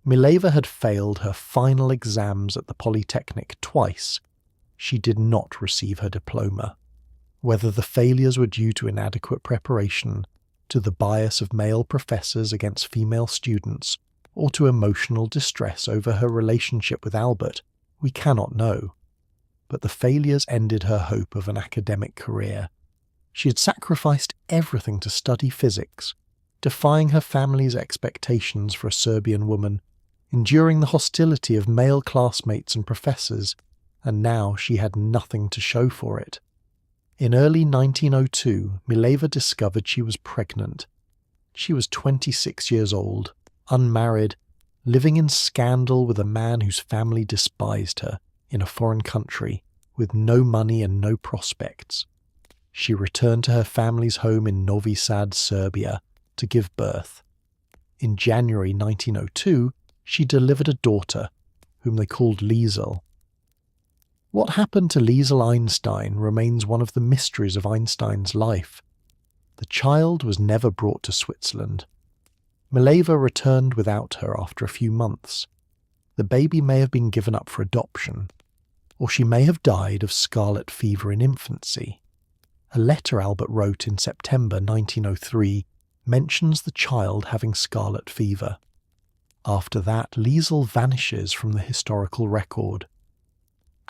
Mileva had failed her final exams at the Polytechnic twice. She did not receive her diploma. Whether the failures were due to inadequate preparation, to the bias of male professors against female students, or to emotional distress over her relationship with Albert, we cannot know. But the failures ended her hope of an academic career. She had sacrificed everything to study physics, defying her family's expectations for a Serbian woman, enduring the hostility of male classmates and professors, and now she had nothing to show for it. In early 1902, Mileva discovered she was pregnant. She was 26 years old, unmarried, living in scandal with a man whose family despised her, in a foreign country, with no money and no prospects. She returned to her family's home in Novi Sad, Serbia, to give birth. In January 1902, she delivered a daughter, whom they called Liesel. What happened to Liesel Einstein remains one of the mysteries of Einstein's life. The child was never brought to Switzerland. Mileva returned without her after a few months. The baby may have been given up for adoption, or she may have died of scarlet fever in infancy. A letter Albert wrote in September 1903 mentions the child having scarlet fever. After that, Liesel vanishes from the historical record.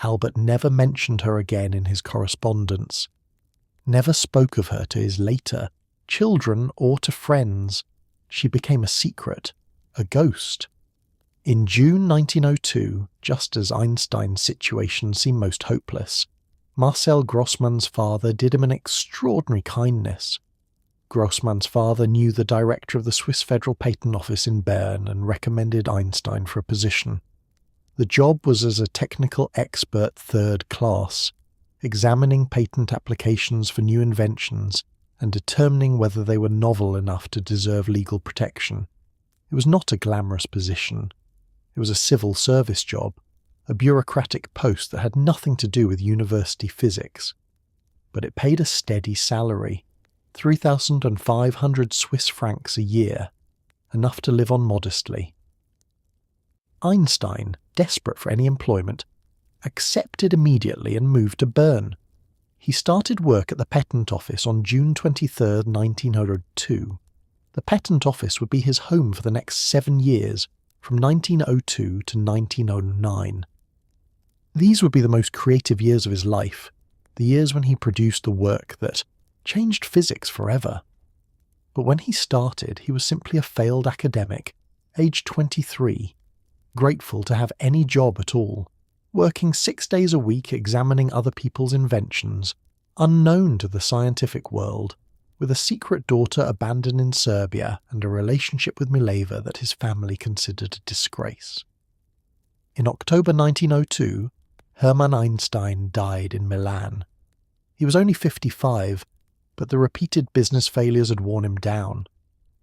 Albert never mentioned her again in his correspondence, never spoke of her to his later children or to friends. She became a secret, a ghost. In June 1902, just as Einstein's situation seemed most hopeless, Marcel Grossmann's father did him an extraordinary kindness. Grossman's father knew the director of the Swiss Federal Patent Office in Bern and recommended Einstein for a position. The job was as a technical expert third class, examining patent applications for new inventions and determining whether they were novel enough to deserve legal protection. It was not a glamorous position. It was a civil service job, a bureaucratic post that had nothing to do with university physics. But it paid a steady salary, 3,500 Swiss francs a year, enough to live on modestly. Einstein, desperate for any employment, accepted immediately and moved to Bern. He started work at the Patent Office on June 23, 1902. The Patent Office would be his home for the next 7 years, from 1902 to 1909. These would be the most creative years of his life, the years when he produced the work that changed physics forever. But when he started, he was simply a failed academic, aged 23, grateful to have any job at all, working 6 days a week examining other people's inventions, unknown to the scientific world, with a secret daughter abandoned in Serbia and a relationship with Mileva that his family considered a disgrace. In October 1902, Hermann Einstein died in Milan. He was only 55, but the repeated business failures had worn him down,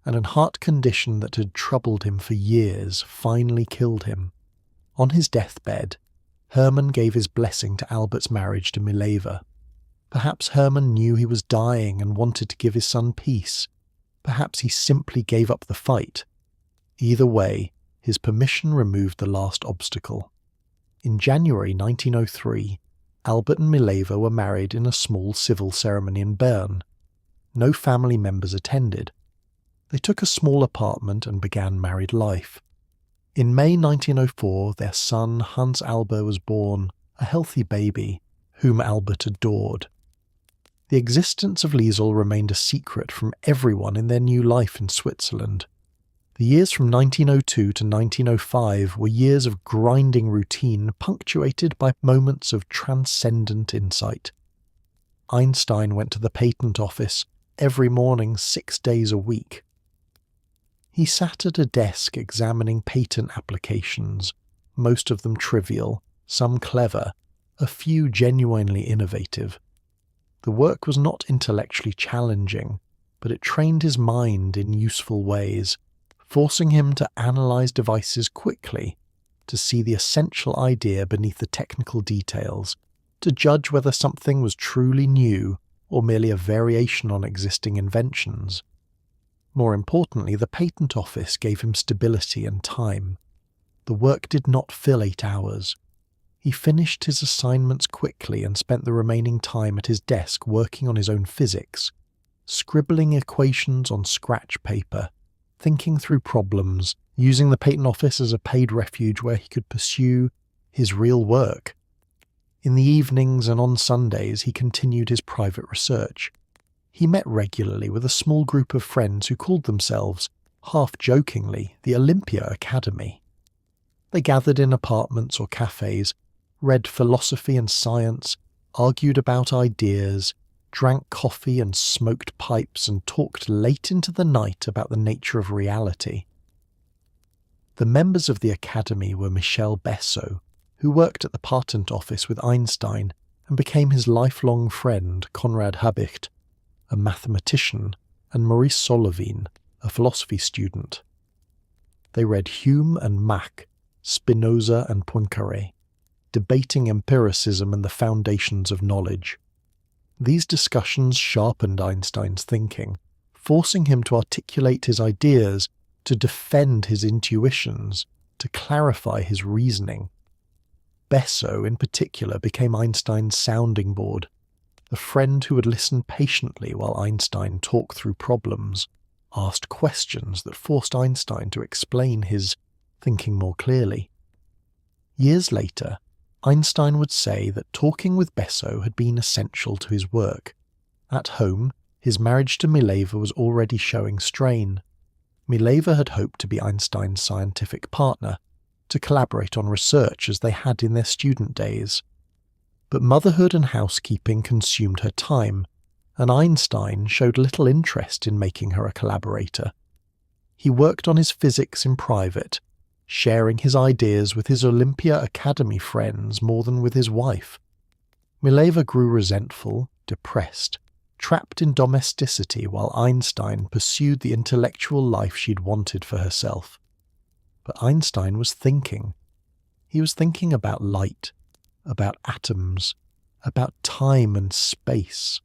and a heart condition that had troubled him for years finally killed him. On his deathbed, Hermann gave his blessing to Albert's marriage to Mileva. Perhaps Hermann knew he was dying and wanted to give his son peace. Perhaps he simply gave up the fight. Either way, his permission removed the last obstacle. In January 1903, Albert and Mileva were married in a small civil ceremony in Bern. No family members attended. They took a small apartment and began married life. In May 1904, their son Hans Albert was born, a healthy baby, whom Albert adored. The existence of Liesl remained a secret from everyone in their new life in Switzerland. The years from 1902 to 1905 were years of grinding routine punctuated by moments of transcendent insight. Einstein went to the patent office every morning 6 days a week. He sat at a desk examining patent applications, most of them trivial, some clever, a few genuinely innovative. The work was not intellectually challenging, but it trained his mind in useful ways, forcing him to analyze devices quickly, to see the essential idea beneath the technical details, to judge whether something was truly new or merely a variation on existing inventions. More importantly, the patent office gave him stability and time. The work did not fill 8 hours. He finished his assignments quickly and spent the remaining time at his desk working on his own physics, scribbling equations on scratch paper, thinking through problems, using the patent office as a paid refuge where he could pursue his real work. In the evenings and on Sundays, he continued his private research. He met regularly with a small group of friends who called themselves, half-jokingly, the Olympia Academy. They gathered in apartments or cafes, read philosophy and science, argued about ideas, drank coffee and smoked pipes and talked late into the night about the nature of reality. The members of the Academy were Michel Bessot, who worked at the patent office with Einstein and became his lifelong friend Konrad Habicht, a mathematician, and Maurice Solovine, a philosophy student. They read Hume and Mach, Spinoza and Poincaré, debating empiricism and the foundations of knowledge. These discussions sharpened Einstein's thinking, forcing him to articulate his ideas, to defend his intuitions, to clarify his reasoning. Bessot, in particular, became Einstein's sounding board, the friend who would listen patiently while Einstein talked through problems, asked questions that forced Einstein to explain his thinking more clearly. Years later, Einstein would say that talking with Bessot had been essential to his work. At home, his marriage to Mileva was already showing strain. Mileva had hoped to be Einstein's scientific partner, to collaborate on research as they had in their student days. But motherhood and housekeeping consumed her time, and Einstein showed little interest in making her a collaborator. He worked on his physics in private, sharing his ideas with his Olympia Academy friends more than with his wife. Mileva grew resentful, depressed, trapped in domesticity while Einstein pursued the intellectual life she'd wanted for herself. But Einstein was thinking. He was thinking about light, about atoms, about time and space,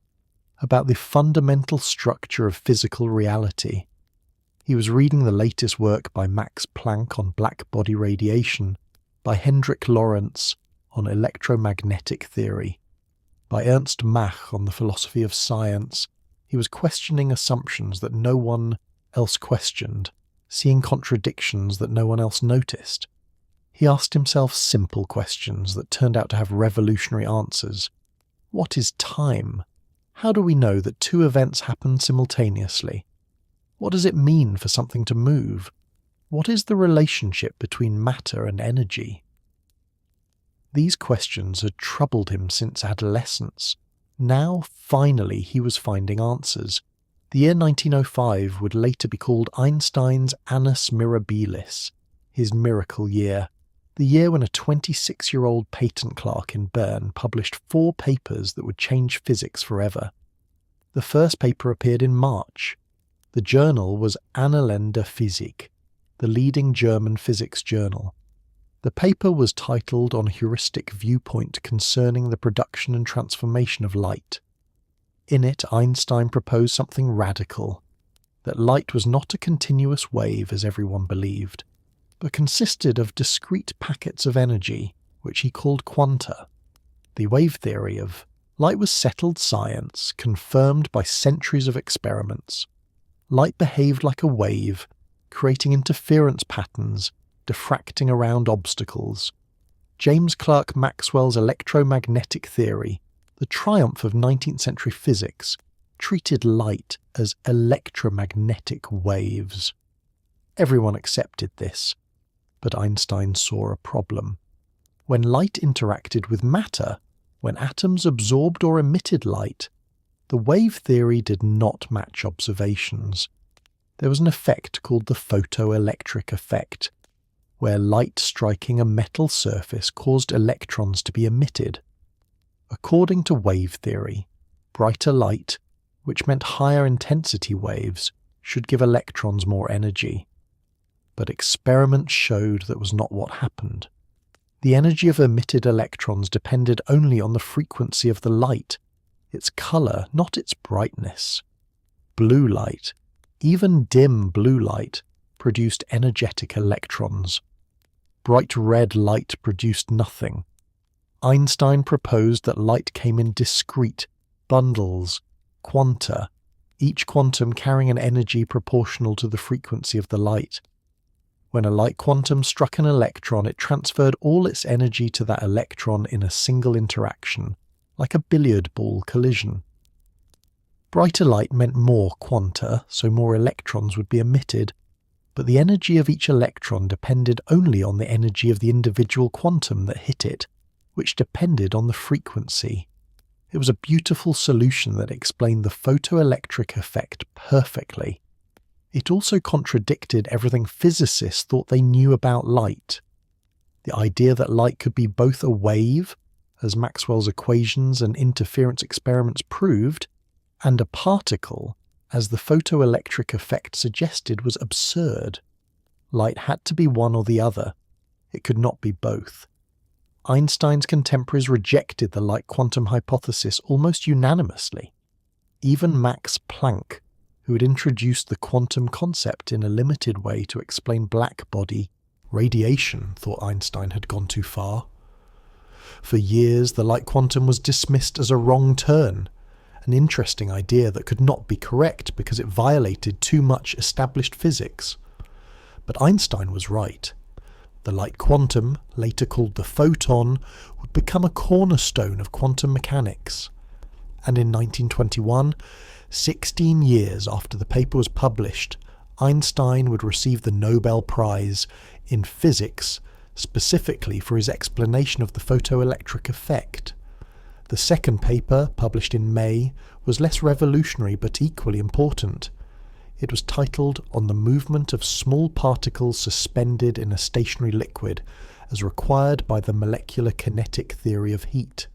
about the fundamental structure of physical reality. He was reading the latest work by Max Planck on black body radiation, by Hendrik Lorentz on electromagnetic theory, by Ernst Mach on the philosophy of science. He was questioning assumptions that no one else questioned, seeing contradictions that no one else noticed. He asked himself simple questions that turned out to have revolutionary answers. What is time? How do we know that two events happen simultaneously? What does it mean for something to move? What is the relationship between matter and energy? These questions had troubled him since adolescence. Now, finally, he was finding answers. The year 1905 would later be called Einstein's Annus Mirabilis, his miracle year, the year when a 26-year-old patent clerk in Bern published 4 papers that would change physics forever. The first paper appeared in March. The journal was Annalender Physik, the leading German physics journal. The paper was titled On Heuristic Viewpoint Concerning the Production and Transformation of Light. In it, Einstein proposed something radical, that light was not a continuous wave as everyone believed, but consisted of discrete packets of energy, which he called quanta. The wave theory of light was settled science, confirmed by centuries of experiments. Light behaved like a wave, creating interference patterns, diffracting around obstacles. James Clerk Maxwell's electromagnetic theory, the triumph of 19th century physics, treated light as electromagnetic waves. Everyone accepted this, but Einstein saw a problem. When light interacted with matter, when atoms absorbed or emitted light, the wave theory did not match observations. There was an effect called the photoelectric effect, where light striking a metal surface caused electrons to be emitted. According to wave theory, brighter light, which meant higher intensity waves, should give electrons more energy. But experiments showed that was not what happened. The energy of emitted electrons depended only on the frequency of the light, its colour, not its brightness. Blue light, even dim blue light, produced energetic electrons. Bright red light produced nothing. Einstein proposed that light came in discrete bundles, quanta, each quantum carrying an energy proportional to the frequency of the light. When a light quantum struck an electron, it transferred all its energy to that electron in a single interaction, like a billiard ball collision. Brighter light meant more quanta, so more electrons would be emitted, but the energy of each electron depended only on the energy of the individual quantum that hit it, which depended on the frequency. It was a beautiful solution that explained the photoelectric effect perfectly. It also contradicted everything physicists thought they knew about light. The idea that light could be both a wave, as Maxwell's equations and interference experiments proved, and a particle, as the photoelectric effect suggested, was absurd. Light had to be one or the other. It could not be both. Einstein's contemporaries rejected the light quantum hypothesis almost unanimously. Even Max Planck, who had introduced the quantum concept in a limited way to explain black body radiation, thought Einstein had gone too far. For years, the light quantum was dismissed as a wrong turn, an interesting idea that could not be correct because it violated too much established physics. But Einstein was right. The light quantum, later called the photon, would become a cornerstone of quantum mechanics. And in 1921, 16 years after the paper was published, Einstein would receive the Nobel Prize in physics, specifically for his explanation of the photoelectric effect. The second paper, published in May, was less revolutionary but equally important. It was titled On the Movement of Small Particles Suspended in a Stationary Liquid, as required by the molecular kinetic theory of heat.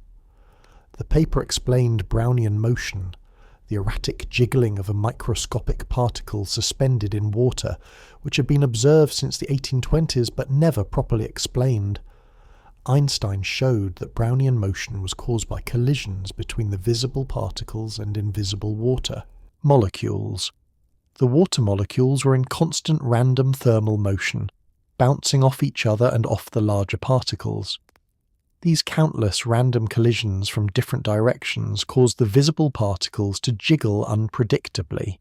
The paper explained Brownian motion, the erratic jiggling of a microscopic particle suspended in water, which had been observed since the 1820s but never properly explained. Einstein showed that Brownian motion was caused by collisions between the visible particles and invisible water molecules. The water molecules were in constant random thermal motion, bouncing off each other and off the larger particles. These countless random collisions from different directions caused the visible particles to jiggle unpredictably.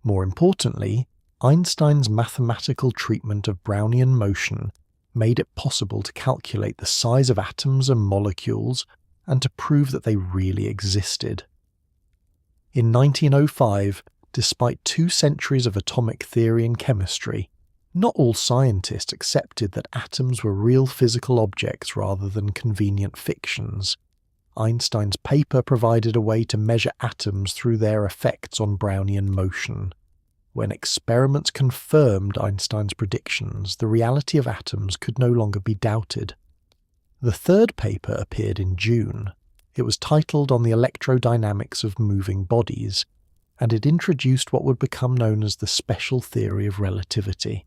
More importantly, Einstein's mathematical treatment of Brownian motion made it possible to calculate the size of atoms and molecules and to prove that they really existed. In 1905, despite 2 centuries of atomic theory and chemistry, not all scientists accepted that atoms were real physical objects rather than convenient fictions. Einstein's paper provided a way to measure atoms through their effects on Brownian motion. When experiments confirmed Einstein's predictions, the reality of atoms could no longer be doubted. The third paper appeared in June. It was titled On the Electrodynamics of Moving Bodies, and it introduced what would become known as the special theory of relativity.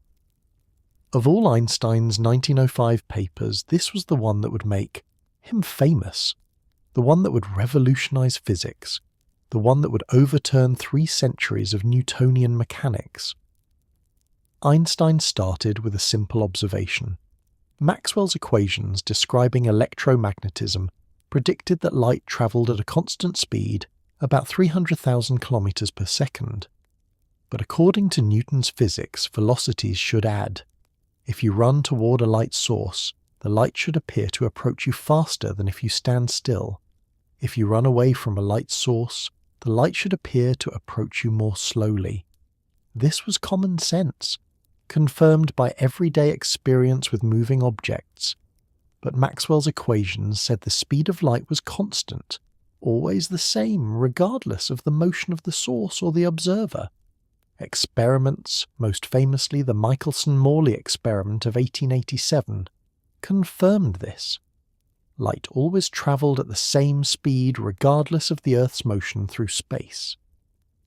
Of all Einstein's 1905 papers, this was the one that would make him famous, the one that would revolutionize physics, the one that would overturn 3 centuries of Newtonian mechanics. Einstein started with a simple observation. Maxwell's equations describing electromagnetism predicted that light travelled at a constant speed, about 300,000 kilometers per second. But according to Newton's physics, velocities should add. If you run toward a light source, the light should appear to approach you faster than if you stand still. If you run away from a light source, the light should appear to approach you more slowly. This was common sense, confirmed by everyday experience with moving objects. But Maxwell's equations said the speed of light was constant, always the same regardless of the motion of the source or the observer. Experiments, most famously the Michelson-Morley experiment of 1887, confirmed this. Light always travelled at the same speed regardless of the Earth's motion through space.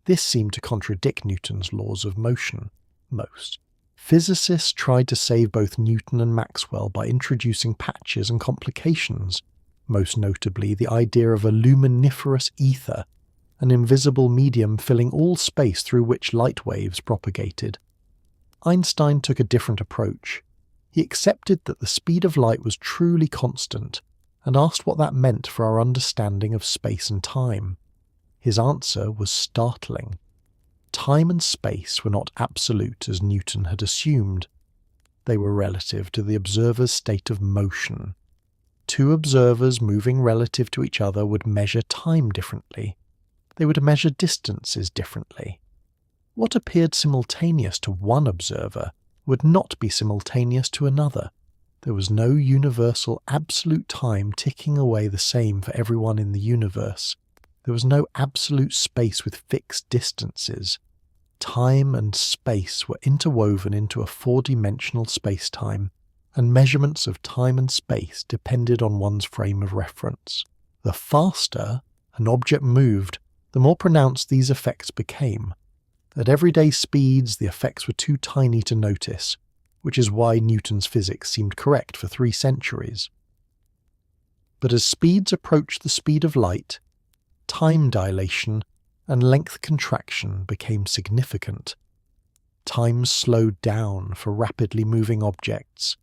This seemed to contradict Newton's laws of motion, most. Physicists tried to save both Newton and Maxwell by introducing patches and complications, most notably the idea of a luminiferous ether, an invisible medium filling all space through which light waves propagated. Einstein took a different approach. He accepted that the speed of light was truly constant, and asked what that meant for our understanding of space and time. His answer was startling. Time and space were not absolute as Newton had assumed. They were relative to the observer's state of motion. 2 observers moving relative to each other would measure time differently. They would measure distances differently. What appeared simultaneous to one observer would not be simultaneous to another. There was no universal absolute time ticking away the same for everyone in the universe. There was no absolute space with fixed distances. Time and space were interwoven into a 4-dimensional space-time, and measurements of time and space depended on one's frame of reference. The faster an object moved, the more pronounced these effects became. At everyday speeds, the effects were too tiny to notice, which is why Newton's physics seemed correct for 3 centuries. But as speeds approached the speed of light, time dilation and length contraction became significant. Time slowed down for rapidly moving objects.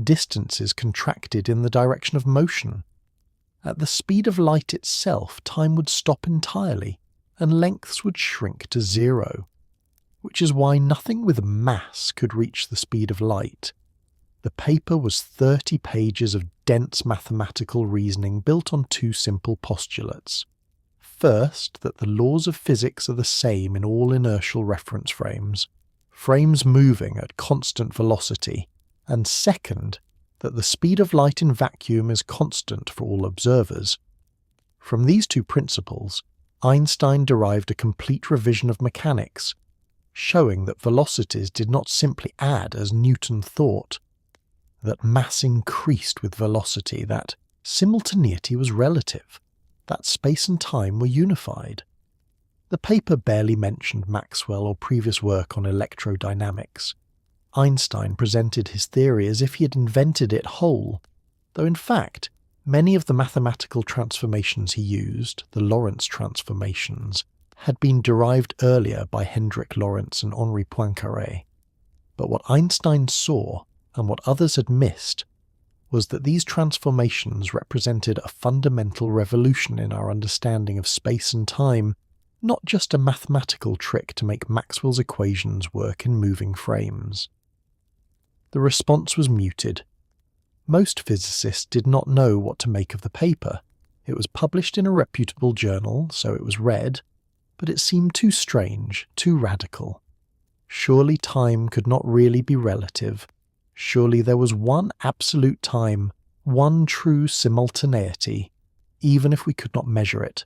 Distances contracted in the direction of motion. At the speed of light itself, time would stop entirely, and lengths would shrink to 0. Which is why nothing with mass could reach the speed of light. The paper was 30 pages of dense mathematical reasoning built on 2 simple postulates. First, that the laws of physics are the same in all inertial reference frames, frames moving at constant velocity, and second, that the speed of light in vacuum is constant for all observers. From these two principles, Einstein derived a complete revision of mechanics, showing that velocities did not simply add as Newton thought, that mass increased with velocity, that simultaneity was relative, that space and time were unified. The paper barely mentioned Maxwell or previous work on electrodynamics. Einstein presented his theory as if he had invented it whole, though in fact, many of the mathematical transformations he used, the Lorentz transformations, had been derived earlier by Hendrik Lorentz and Henri Poincaré. But what Einstein saw, and what others had missed, was that these transformations represented a fundamental revolution in our understanding of space and time, not just a mathematical trick to make Maxwell's equations work in moving frames. The response was muted. Most physicists did not know what to make of the paper. It was published in a reputable journal, so it was read, but it seemed too strange, too radical. Surely time could not really be relative. Surely there was one absolute time, one true simultaneity, even if we could not measure it.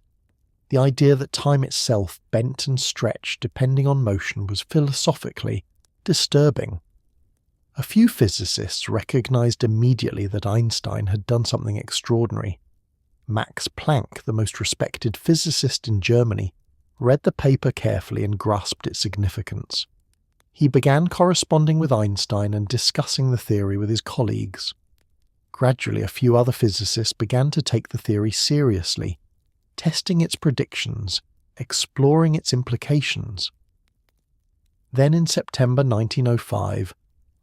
The idea that time itself bent and stretched depending on motion was philosophically disturbing. A few physicists recognized immediately that Einstein had done something extraordinary. Max Planck, the most respected physicist in Germany, read the paper carefully and grasped its significance. He began corresponding with Einstein and discussing the theory with his colleagues. Gradually, a few other physicists began to take the theory seriously, testing its predictions, exploring its implications. Then in September 1905,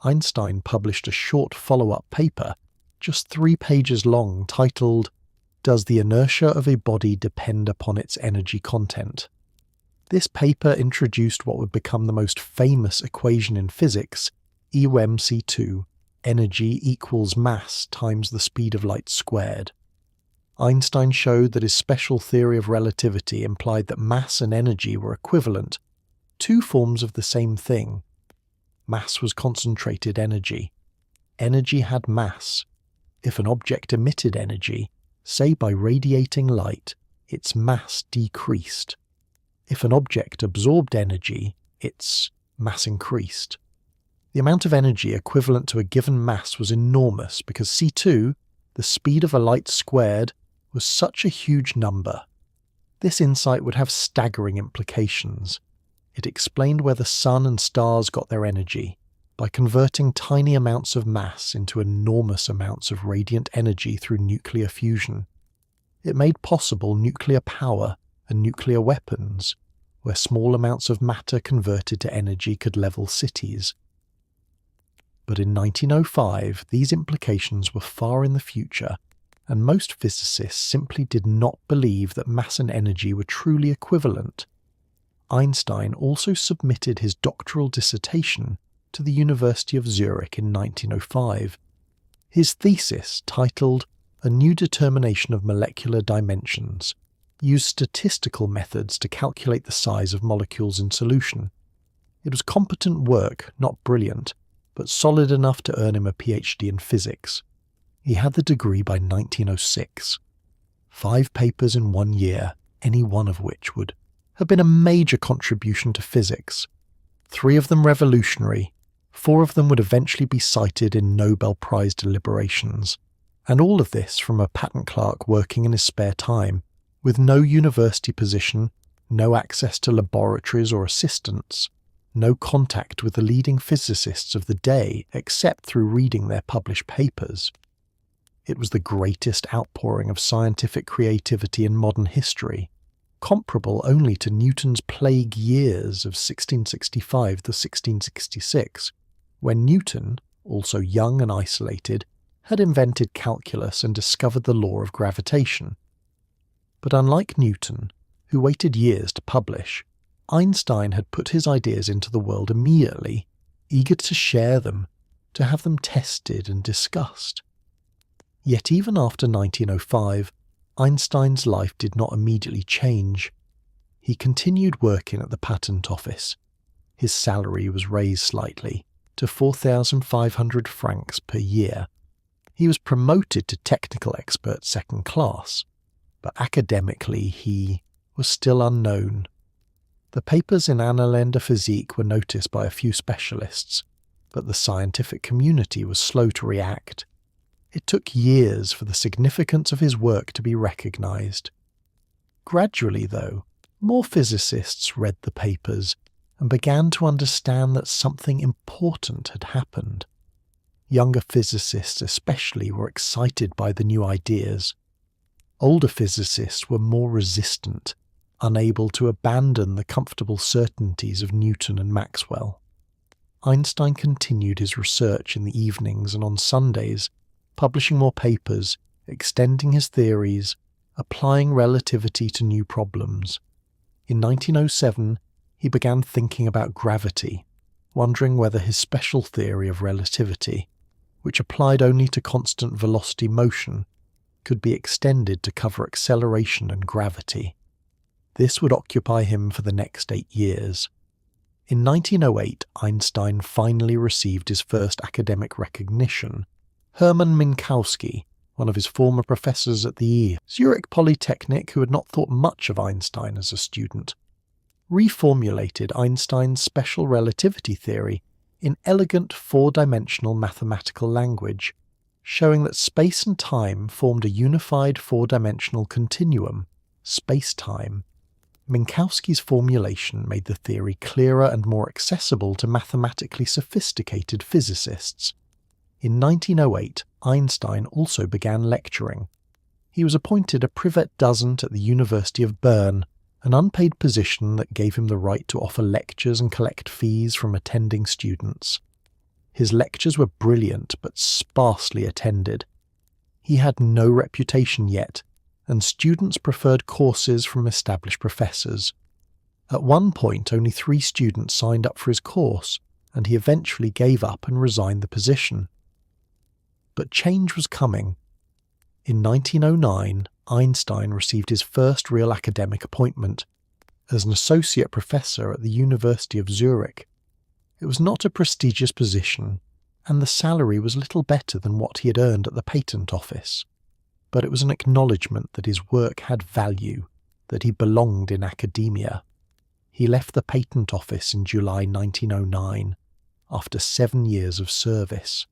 Einstein published a short follow-up paper, just 3 pages long, titled, "Does the inertia of a body depend upon its energy content?" This paper introduced what would become the most famous equation in physics, E(m)c2, energy equals mass times the speed of light squared. Einstein showed that his special theory of relativity implied that mass and energy were equivalent, 2 forms of the same thing. Mass was concentrated energy. Energy had mass. If an object emitted energy, say by radiating light, its mass decreased. If an object absorbed energy, its mass increased. The amount of energy equivalent to a given mass was enormous because C2, the speed of a light squared, was such a huge number. This insight would have staggering implications. It explained where the sun and stars got their energy, by converting tiny amounts of mass into enormous amounts of radiant energy through nuclear fusion. It made possible nuclear power and nuclear weapons, where small amounts of matter converted to energy could level cities. But in 1905, these implications were far in the future, and most physicists simply did not believe that mass and energy were truly equivalent. Einstein also submitted his doctoral dissertation to the University of Zurich in 1905. His thesis, titled "A New Determination of Molecular Dimensions," used statistical methods to calculate the size of molecules in solution. It was competent work, not brilliant, but solid enough to earn him a PhD in physics. He had the degree by 1906. 5 papers in 1 year, any one of which would have been a major contribution to physics. 3 of them revolutionary, 4 of them would eventually be cited in Nobel Prize deliberations, and all of this from a patent clerk working in his spare time, with no university position, no access to laboratories or assistants, no contact with the leading physicists of the day except through reading their published papers. It was the greatest outpouring of scientific creativity in modern history, comparable only to Newton's plague years of 1665 to 1666, when Newton, also young and isolated, had invented calculus and discovered the law of gravitation. But unlike Newton, who waited years to publish, Einstein had put his ideas into the world immediately, eager to share them, to have them tested and discussed. Yet even after 1905, Einstein's life did not immediately change. He continued working at the patent office. His salary was raised slightly, to 4,500 francs per year. He was promoted to technical expert second class. but academically he was still unknown. The papers in Annalen der Physik were noticed by a few specialists, but the scientific community was slow to react. It took years for the significance of his work to be recognised. Gradually, though, more physicists read the papers and began to understand that something important had happened. Younger physicists especially were excited by the new ideas. Older physicists were more resistant, unable to abandon the comfortable certainties of Newton and Maxwell. Einstein continued his research in the evenings and on Sundays, publishing more papers, extending his theories, applying relativity to new problems. In 1907, he began thinking about gravity, wondering whether his special theory of relativity, which applied only to constant velocity motion, could be extended to cover acceleration and gravity. This would occupy him for the next 8 years. In 1908, Einstein finally received his first academic recognition. Hermann Minkowski, one of his former professors at the Zurich Polytechnic who had not thought much of Einstein as a student, reformulated Einstein's special relativity theory in elegant four-dimensional mathematical language, showing that space and time formed a unified four-dimensional continuum, space-time. Minkowski's formulation made the theory clearer and more accessible to mathematically sophisticated physicists. In 1908, Einstein also began lecturing. He was appointed a privatdozent at the University of Bern, an unpaid position that gave him the right to offer lectures and collect fees from attending students. His lectures were brilliant but sparsely attended. He had no reputation yet, and students preferred courses from established professors. At one point, only 3 students signed up for his course, and he eventually gave up and resigned the position. But change was coming. In 1909, Einstein received his first real academic appointment as an associate professor at the University of Zurich. It was not a prestigious position, and the salary was little better than what he had earned at the patent office. But it was an acknowledgement that his work had value, that he belonged in academia. He left the patent office in July 1909, after 7 years of service.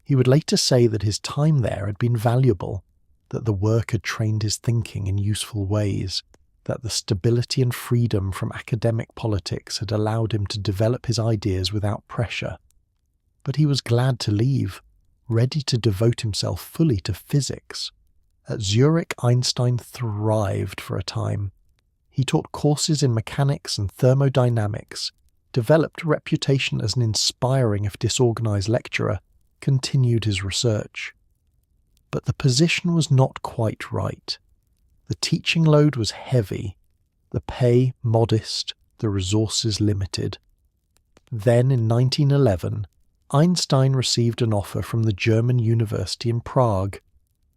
He would later say that his time there had been valuable, that the work had trained his thinking in useful ways, that the stability and freedom from academic politics had allowed him to develop his ideas without pressure. But he was glad to leave, ready to devote himself fully to physics. At Zurich, Einstein thrived for a time. He taught courses in mechanics and thermodynamics, developed a reputation as an inspiring if disorganized lecturer, continued his research. But the position was not quite right. The teaching load was heavy, the pay modest, the resources limited. Then in 1911, Einstein received an offer from the German University in Prague,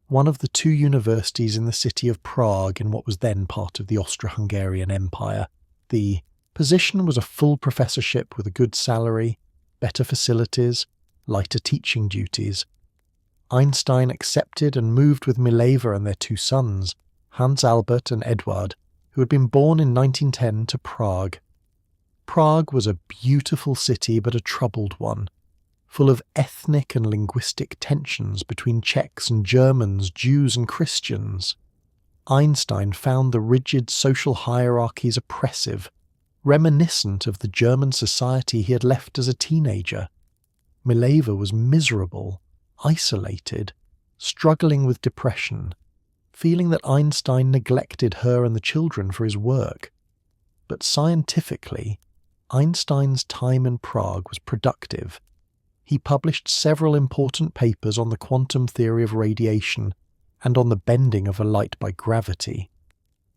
one of the 2 universities in the city of Prague in what was then part of the Austro-Hungarian Empire. The position was a full professorship with a good salary, better facilities, lighter teaching duties. Einstein accepted and moved with Mileva and their 2 sons, Hans Albert and Eduard, who had been born in 1910, to Prague. Prague was a beautiful city but a troubled one, full of ethnic and linguistic tensions between Czechs and Germans, Jews and Christians. Einstein found the rigid social hierarchies oppressive, reminiscent of the German society he had left as a teenager. Mileva was miserable, isolated, struggling with depression, feeling that Einstein neglected her and the children for his work. But scientifically, Einstein's time in Prague was productive. He published several important papers on the quantum theory of radiation and on the bending of a light by gravity.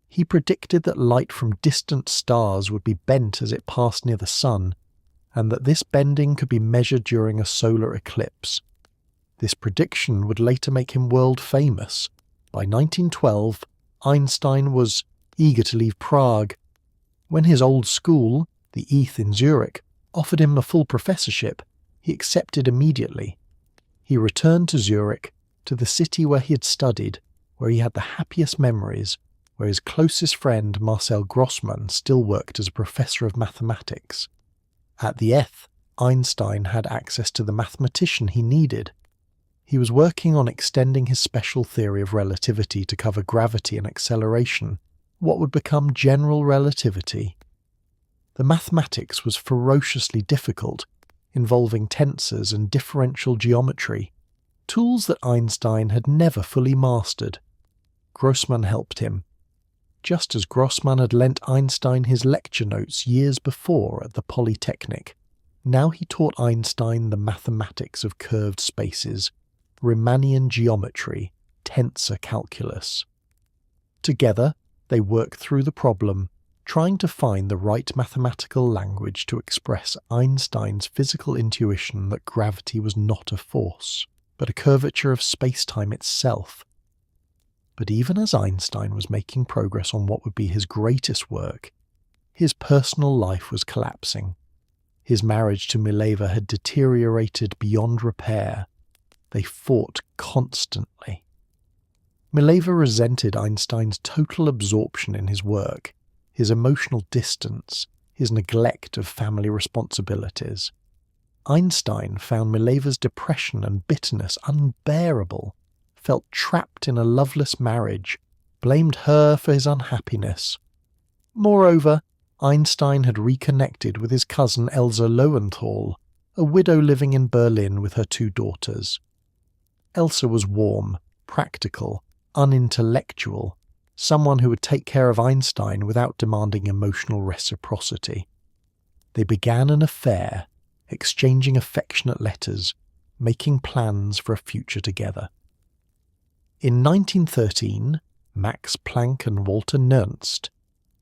He predicted that light from distant stars would be bent as it passed near the sun, and that this bending could be measured during a solar eclipse. This prediction would later make him world famous. By 1912, Einstein was eager to leave Prague. When his old school, the ETH in Zurich, offered him a full professorship, he accepted immediately. He returned to Zurich, to the city where he had studied, where he had the happiest memories, where his closest friend Marcel Grossmann still worked as a professor of mathematics. At the ETH, Einstein had access to the mathematician he needed. He was working on extending his special theory of relativity to cover gravity and acceleration, what would become general relativity. The mathematics was ferociously difficult, involving tensors and differential geometry, tools that Einstein had never fully mastered. Grossmann helped him, just as Grossmann had lent Einstein his lecture notes years before at the Polytechnic. Now he taught Einstein the mathematics of curved spaces, Riemannian geometry, tensor calculus. Together, they worked through the problem, trying to find the right mathematical language to express Einstein's physical intuition that gravity was not a force, but a curvature of space-time itself. But even as Einstein was making progress on what would be his greatest work, his personal life was collapsing. His marriage to Mileva had deteriorated beyond repair. They fought constantly. Mileva resented Einstein's total absorption in his work, his emotional distance, his neglect of family responsibilities. Einstein found Mileva's depression and bitterness unbearable, felt trapped in a loveless marriage, blamed her for his unhappiness. Moreover, Einstein had reconnected with his cousin Elsa Lowenthal, a widow living in Berlin with her 2 daughters. Elsa was warm, practical, unintellectual, someone who would take care of Einstein without demanding emotional reciprocity. They began an affair, exchanging affectionate letters, making plans for a future together. In 1913, Max Planck and Walter Nernst,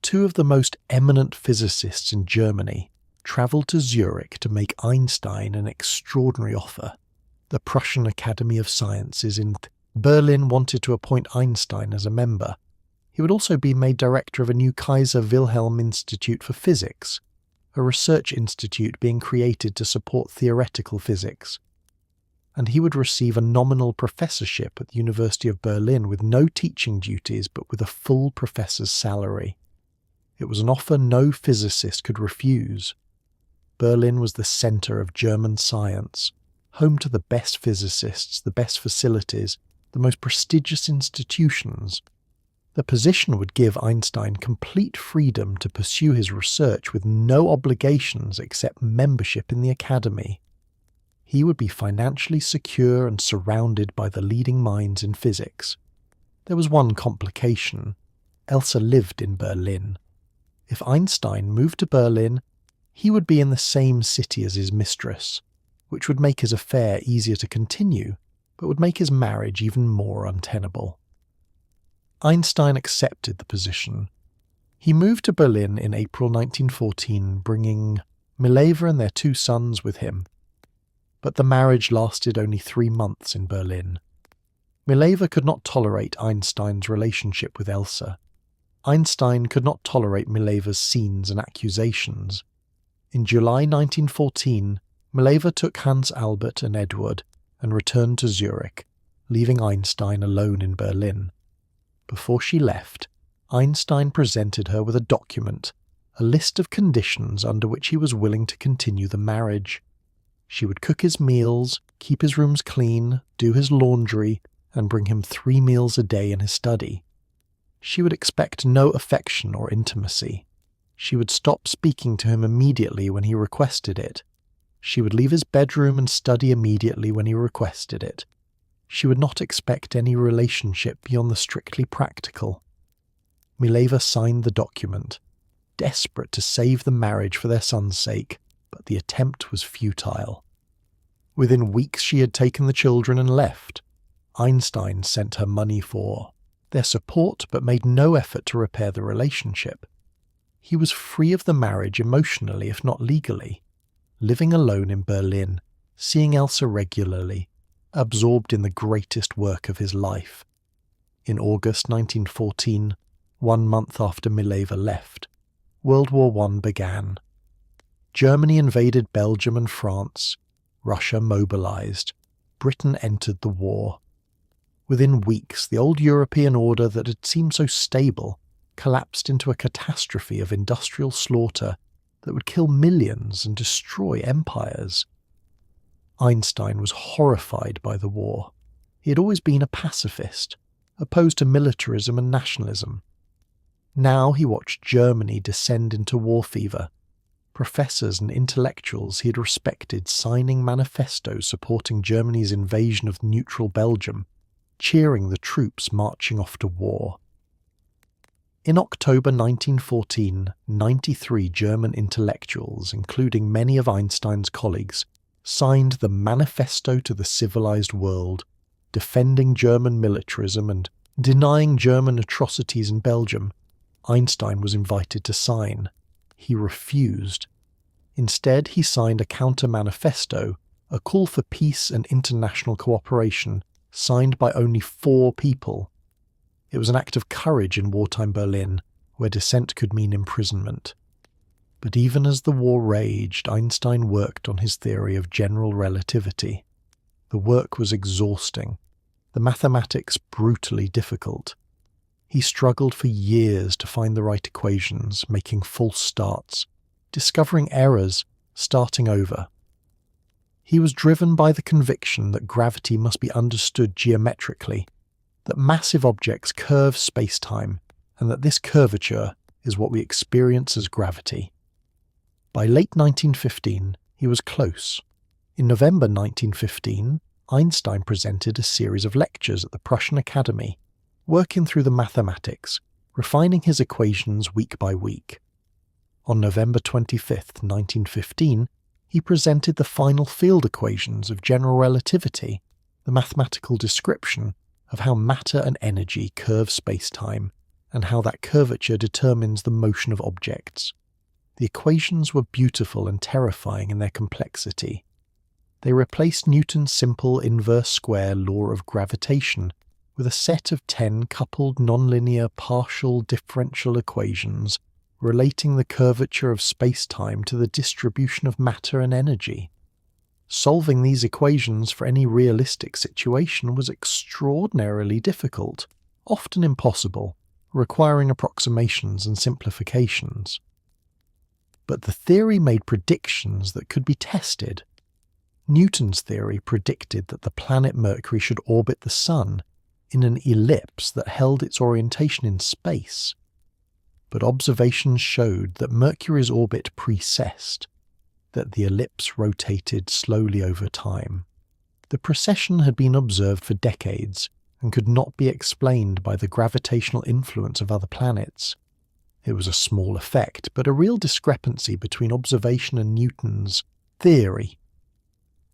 2 of the most eminent physicists in Germany, travelled to Zurich to make Einstein an extraordinary offer. The Prussian Academy of Sciences in Berlin wanted to appoint Einstein as a member. He would also be made director of a new Kaiser Wilhelm Institute for Physics, a research institute being created to support theoretical physics. And he would receive a nominal professorship at the University of Berlin with no teaching duties but with a full professor's salary. It was an offer no physicist could refuse. Berlin was the centre of German science, home to the best physicists, the best facilities, the most prestigious institutions. The position would give Einstein complete freedom to pursue his research with no obligations except membership in the academy. He would be financially secure and surrounded by the leading minds in physics. There was one complication. Elsa lived in Berlin. If Einstein moved to Berlin, he would be in the same city as his mistress, which would make his affair easier to continue, but would make his marriage even more untenable. Einstein accepted the position. He moved to Berlin in April 1914, bringing Mileva and their 2 sons with him. But the marriage lasted only 3 months in Berlin. Mileva could not tolerate Einstein's relationship with Elsa. Einstein could not tolerate Mileva's scenes and accusations. In July 1914, Mileva took Hans Albert and Edward and returned to Zurich, leaving Einstein alone in Berlin. Before she left, Einstein presented her with a document, a list of conditions under which he was willing to continue the marriage. She would cook his meals, keep his rooms clean, do his laundry, and bring him 3 meals a day in his study. She would expect no affection or intimacy. She would stop speaking to him immediately when he requested it. She would leave his bedroom and study immediately when he requested it. She would not expect any relationship beyond the strictly practical. Mileva signed the document, desperate to save the marriage for their son's sake, but the attempt was futile. Within weeks she had taken the children and left. Einstein sent her money for their support but made no effort to repair the relationship. He was free of the marriage emotionally if not legally, living alone in Berlin, seeing Elsa regularly, absorbed in the greatest work of his life. In August 1914, 1 month after Mileva left, World War I began. Germany invaded Belgium and France. Russia mobilized. Britain entered the war. Within weeks, the old European order that had seemed so stable collapsed into a catastrophe of industrial slaughter that would kill millions and destroy empires. Einstein was horrified by the war. He had always been a pacifist, opposed to militarism and nationalism. Now he watched Germany descend into war fever. Professors and intellectuals he had respected signing manifestos supporting Germany's invasion of neutral Belgium, cheering the troops marching off to war. In October 1914, 93 German intellectuals, including many of Einstein's colleagues, signed the Manifesto to the Civilized World, defending German militarism and denying German atrocities in Belgium. Einstein was invited to sign. He refused. Instead, he signed a counter-manifesto, a call for peace and international cooperation, signed by only 4 people. It was an act of courage in wartime Berlin, where dissent could mean imprisonment. But even as the war raged, Einstein worked on his theory of general relativity. The work was exhausting, the mathematics brutally difficult. He struggled for years to find the right equations, making false starts, discovering errors, starting over. He was driven by the conviction that gravity must be understood geometrically, that massive objects curve space-time, and that this curvature is what we experience as gravity. By late 1915, he was close. In November 1915, Einstein presented a series of lectures at the Prussian Academy, working through the mathematics, refining his equations week by week. On November 25, 1915, he presented the final field equations of general relativity, the mathematical description of how matter and energy curve space-time, and how that curvature determines the motion of objects. The equations were beautiful and terrifying in their complexity. They replaced Newton's simple inverse square law of gravitation with a set of 10 coupled nonlinear partial differential equations relating the curvature of space-time to the distribution of matter and energy. Solving these equations for any realistic situation was extraordinarily difficult, often impossible, requiring approximations and simplifications. But the theory made predictions that could be tested. Newton's theory predicted that the planet Mercury should orbit the Sun in an ellipse that held its orientation in space. But observations showed that Mercury's orbit precessed, that the ellipse rotated slowly over time. The precession had been observed for decades and could not be explained by the gravitational influence of other planets. It was a small effect, but a real discrepancy between observation and Newton's theory.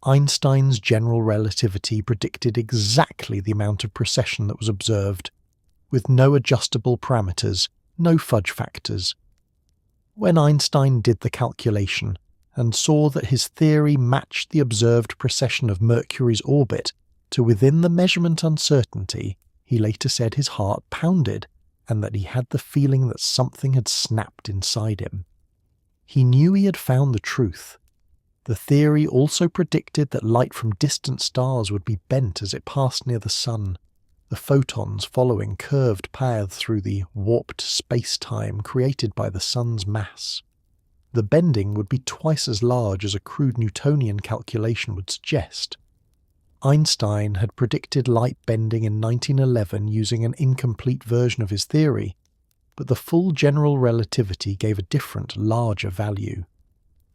Einstein's general relativity predicted exactly the amount of precession that was observed, with no adjustable parameters, no fudge factors. When Einstein did the calculation and saw that his theory matched the observed precession of Mercury's orbit to within the measurement uncertainty, he later said his heart pounded and that he had the feeling that something had snapped inside him. He knew he had found the truth. The theory also predicted that light from distant stars would be bent as it passed near the Sun, the photons following curved paths through the warped space-time created by the Sun's mass. The bending would be twice as large as a crude Newtonian calculation would suggest. Einstein had predicted light bending in 1911 using an incomplete version of his theory, but the full general relativity gave a different, larger value.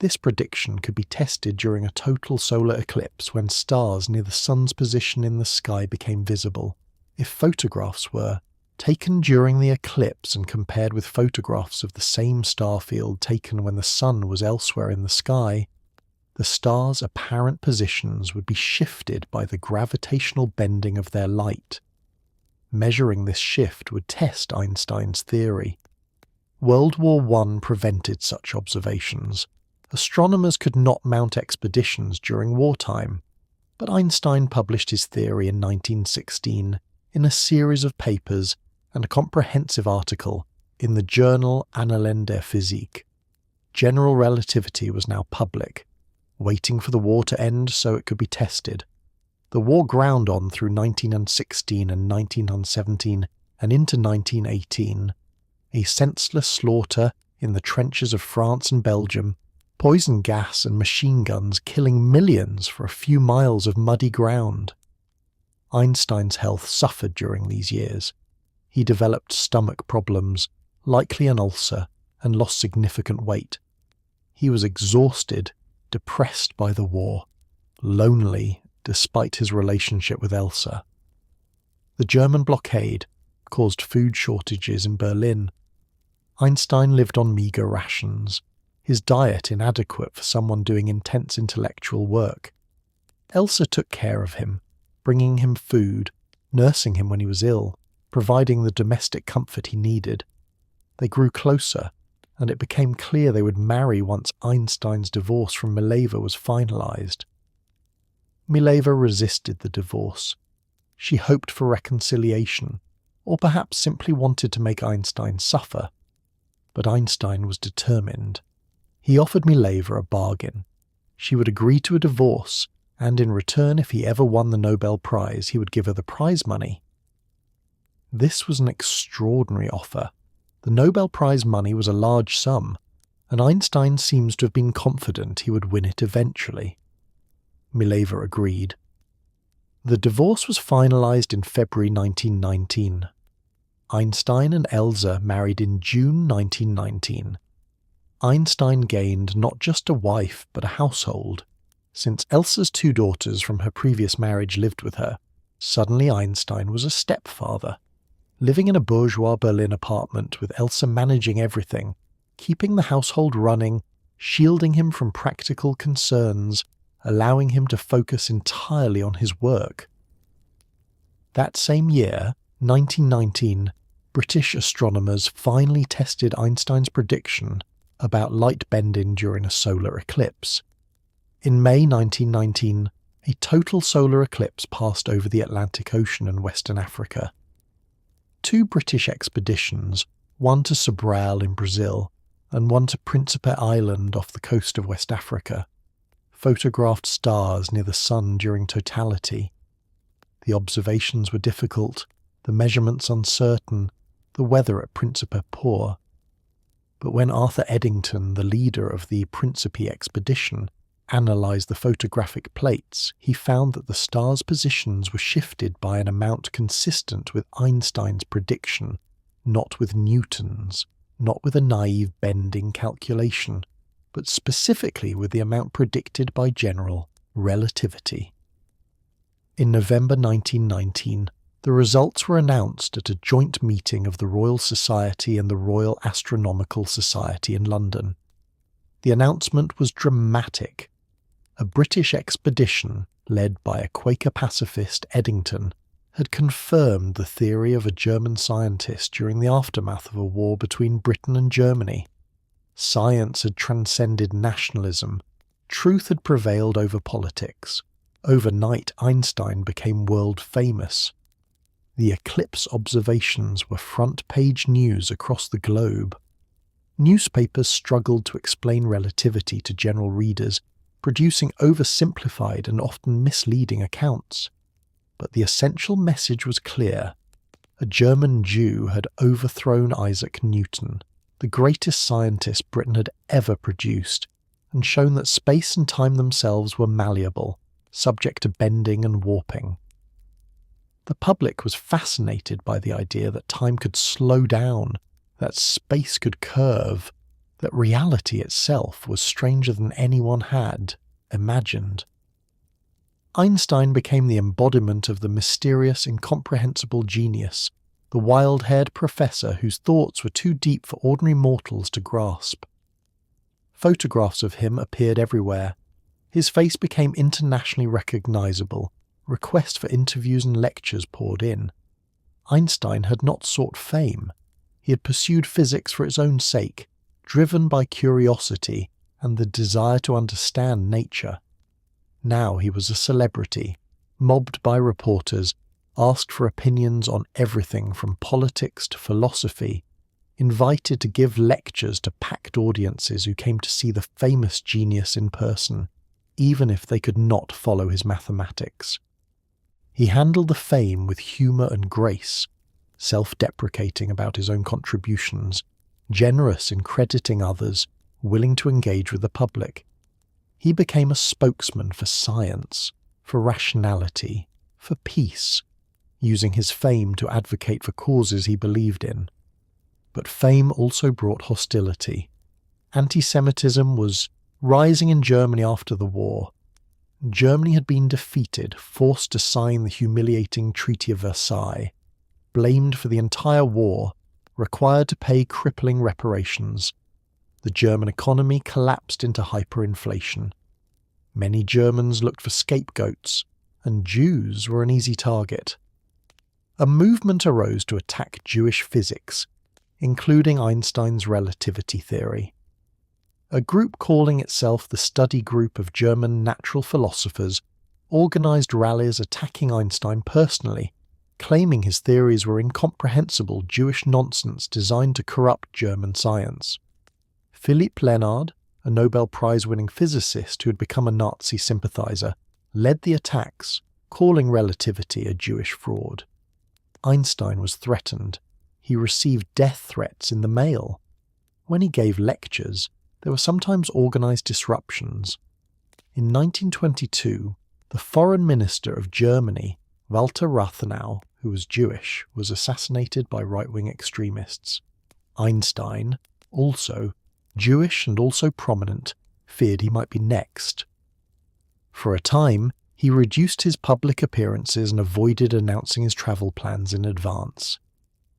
This prediction could be tested during a total solar eclipse when stars near the Sun's position in the sky became visible. If photographs were taken during the eclipse and compared with photographs of the same star field taken when the Sun was elsewhere in the sky, the stars' apparent positions would be shifted by the gravitational bending of their light. Measuring this shift would test Einstein's theory. World War I prevented such observations. Astronomers could not mount expeditions during wartime, but Einstein published his theory in 1916 in a series of papers and a comprehensive article in the journal Annalen der Physik. General relativity was now public, waiting for the war to end so it could be tested. The war ground on through 1916 and 1917 and into 1918. A senseless slaughter in the trenches of France and Belgium, poison gas and machine guns killing millions for a few miles of muddy ground. Einstein's health suffered during these years. He developed stomach problems, likely an ulcer, and lost significant weight. He was exhausted, depressed by the war, lonely despite his relationship with Elsa. The German blockade caused food shortages in Berlin. Einstein lived on meagre rations, his diet inadequate for someone doing intense intellectual work. Elsa took care of him, bringing him food, nursing him when he was ill, providing the domestic comfort he needed. They grew closer, and it became clear they would marry once Einstein's divorce from Mileva was finalized. Mileva resisted the divorce. She hoped for reconciliation, or perhaps simply wanted to make Einstein suffer. But Einstein was determined. He offered Mileva a bargain. She would agree to a divorce, and in return, if he ever won the Nobel Prize, he would give her the prize money. This was an extraordinary offer. The Nobel Prize money was a large sum, and Einstein seems to have been confident he would win it eventually. Mileva agreed. The divorce was finalized in February 1919. Einstein and Elsa married in June 1919. Einstein gained not just a wife but a household. Since Elsa's 2 daughters from her previous marriage lived with her, suddenly Einstein was a stepfather, living in a bourgeois Berlin apartment with Elsa managing everything, keeping the household running, shielding him from practical concerns, allowing him to focus entirely on his work. That same year, 1919, British astronomers finally tested Einstein's prediction about light bending during a solar eclipse. In May 1919, a total solar eclipse passed over the Atlantic Ocean and Western Africa. 2 British expeditions, one to Sobral in Brazil and one to Principe Island off the coast of West Africa, photographed stars near the Sun during totality. The observations were difficult, the measurements uncertain, the weather at Principe poor. But when Arthur Eddington, the leader of the Principe expedition, analysed the photographic plates, he found that the stars' positions were shifted by an amount consistent with Einstein's prediction, not with Newton's, not with a naive bending calculation, but specifically with the amount predicted by general relativity. In November 1919, the results were announced at a joint meeting of the Royal Society and the Royal Astronomical Society in London. The announcement was dramatic. A British expedition, led by a Quaker pacifist, Eddington, had confirmed the theory of a German scientist during the aftermath of a war between Britain and Germany. Science had transcended nationalism. Truth had prevailed over politics. Overnight, Einstein became world famous. The eclipse observations were front-page news across the globe. Newspapers struggled to explain relativity to general readers, producing oversimplified and often misleading accounts. But the essential message was clear. A German Jew had overthrown Isaac Newton, the greatest scientist Britain had ever produced, and shown that space and time themselves were malleable, subject to bending and warping. The public was fascinated by the idea that time could slow down, that space could curve, that reality itself was stranger than anyone had imagined. Einstein became the embodiment of the mysterious, incomprehensible genius, the wild-haired professor whose thoughts were too deep for ordinary mortals to grasp. Photographs of him appeared everywhere. His face became internationally recognizable. Requests for interviews and lectures poured in. Einstein had not sought fame. He had pursued physics for its own sake, driven by curiosity and the desire to understand nature. Now he was a celebrity, mobbed by reporters, asked for opinions on everything from politics to philosophy, invited to give lectures to packed audiences who came to see the famous genius in person, even if they could not follow his mathematics. He handled the fame with humour and grace, self-deprecating about his own contributions, generous in crediting others, willing to engage with the public. He became a spokesman for science, for rationality, for peace, using his fame to advocate for causes he believed in. But fame also brought hostility. Anti-Semitism was rising in Germany after the war. Germany had been defeated, forced to sign the humiliating Treaty of Versailles, blamed for the entire war, required to pay crippling reparations. The German economy collapsed into hyperinflation. Many Germans looked for scapegoats, and Jews were an easy target. A movement arose to attack Jewish physics, including Einstein's relativity theory. A group calling itself the Study Group of German Natural Philosophers organised rallies attacking Einstein personally, claiming his theories were incomprehensible Jewish nonsense designed to corrupt German science. Philipp Lenard, a Nobel Prize-winning physicist who had become a Nazi sympathiser, led the attacks, calling relativity a Jewish fraud. Einstein was threatened. He received death threats in the mail. When he gave lectures, there were sometimes organised disruptions. In 1922, the foreign minister of Germany, Walter Rathenau, who was Jewish, was assassinated by right-wing extremists. Einstein, also Jewish and also prominent, feared he might be next. For a time, he reduced his public appearances and avoided announcing his travel plans in advance.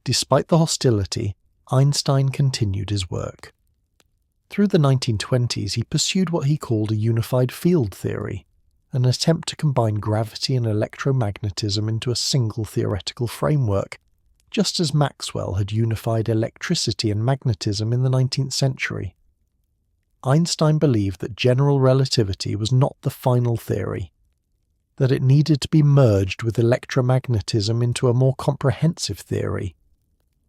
Despite the hostility, Einstein continued his work. Through the 1920s, he pursued what he called a unified field theory, an attempt to combine gravity and electromagnetism into a single theoretical framework, just as Maxwell had unified electricity and magnetism in the 19th century. Einstein believed that general relativity was not the final theory, that it needed to be merged with electromagnetism into a more comprehensive theory.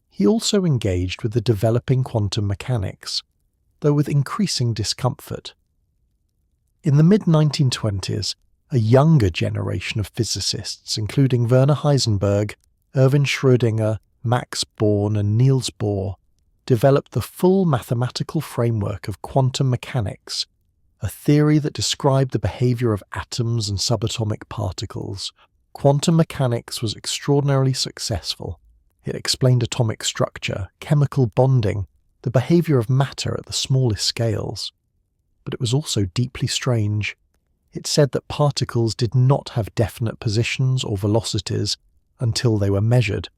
He also engaged with the developing quantum mechanics, though with increasing discomfort. In the mid-1920s, a younger generation of physicists, including Werner Heisenberg, Erwin Schrödinger, Max Born and Niels Bohr, developed the full mathematical framework of quantum mechanics, a theory that described the behaviour of atoms and subatomic particles. Quantum mechanics was extraordinarily successful. It explained atomic structure, chemical bonding, the behaviour of matter at the smallest scales. But it was also deeply strange. It said that particles did not have definite positions or velocities until they were measured,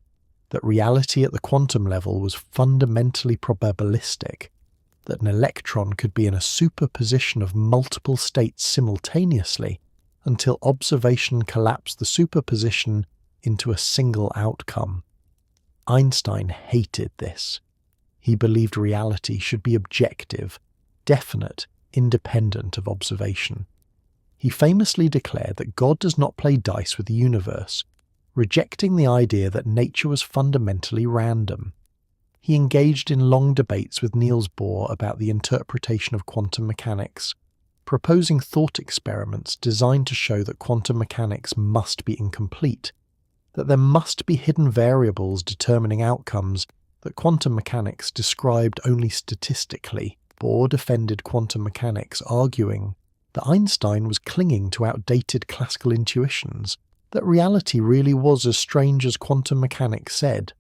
that reality at the quantum level was fundamentally probabilistic, that an electron could be in a superposition of multiple states simultaneously until observation collapsed the superposition into a single outcome. Einstein hated this. He believed reality should be objective, definite, independent of observation. He famously declared that God does not play dice with the universe, rejecting the idea that nature was fundamentally random. He engaged in long debates with Niels Bohr about the interpretation of quantum mechanics, proposing thought experiments designed to show that quantum mechanics must be incomplete, that there must be hidden variables determining outcomes that quantum mechanics described only statistically. Bohr defended quantum mechanics, arguing that Einstein was clinging to outdated classical intuitions, that reality really was as strange as quantum mechanics said.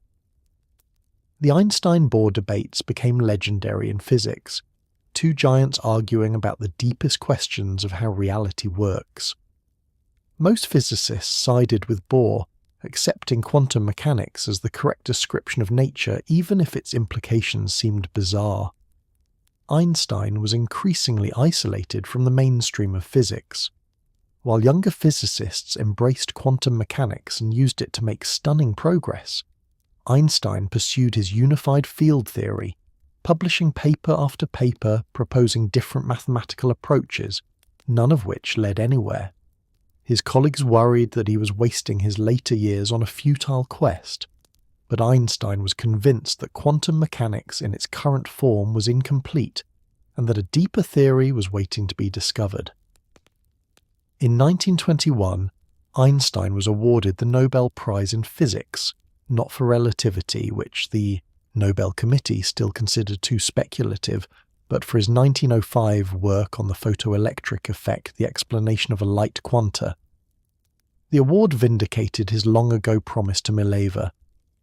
The Einstein-Bohr debates became legendary in physics, two giants arguing about the deepest questions of how reality works. Most physicists sided with Bohr, accepting quantum mechanics as the correct description of nature even if its implications seemed bizarre. Einstein was increasingly isolated from the mainstream of physics. While younger physicists embraced quantum mechanics and used it to make stunning progress, Einstein pursued his unified field theory, publishing paper after paper proposing different mathematical approaches, none of which led anywhere. His colleagues worried that he was wasting his later years on a futile quest, but Einstein was convinced that quantum mechanics in its current form was incomplete and that a deeper theory was waiting to be discovered. In 1921, Einstein was awarded the Nobel Prize in Physics, not for relativity, which the Nobel Committee still considered too speculative, but for his 1905 work on the photoelectric effect, the explanation of a light quanta. The award vindicated his long-ago promise to Mileva.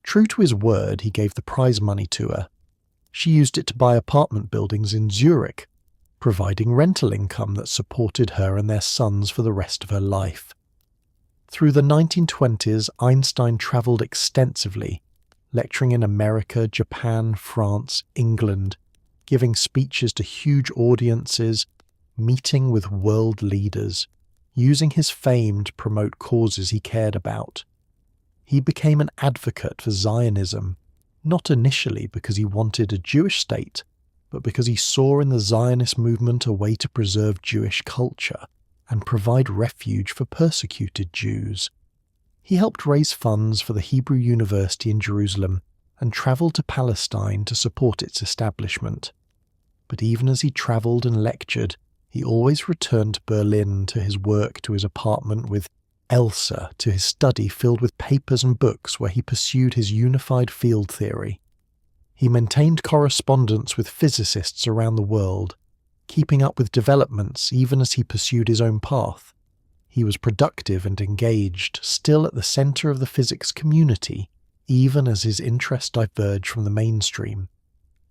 True to his word, he gave the prize money to her. She used it to buy apartment buildings in Zurich, providing rental income that supported her and their sons for the rest of her life. Through the 1920s, Einstein travelled extensively, lecturing in America, Japan, France, England, giving speeches to huge audiences, meeting with world leaders, using his fame to promote causes he cared about. He became an advocate for Zionism, not initially because he wanted a Jewish state, but because he saw in the Zionist movement a way to preserve Jewish culture and provide refuge for persecuted Jews. He helped raise funds for the Hebrew University in Jerusalem and travelled to Palestine to support its establishment. But even as he travelled and lectured, he always returned to Berlin, to his work, to his apartment with Elsa, to his study filled with papers and books where he pursued his unified field theory. He maintained correspondence with physicists around the world, keeping up with developments even as he pursued his own path. He was productive and engaged, still at the centre of the physics community, even as his interests diverged from the mainstream.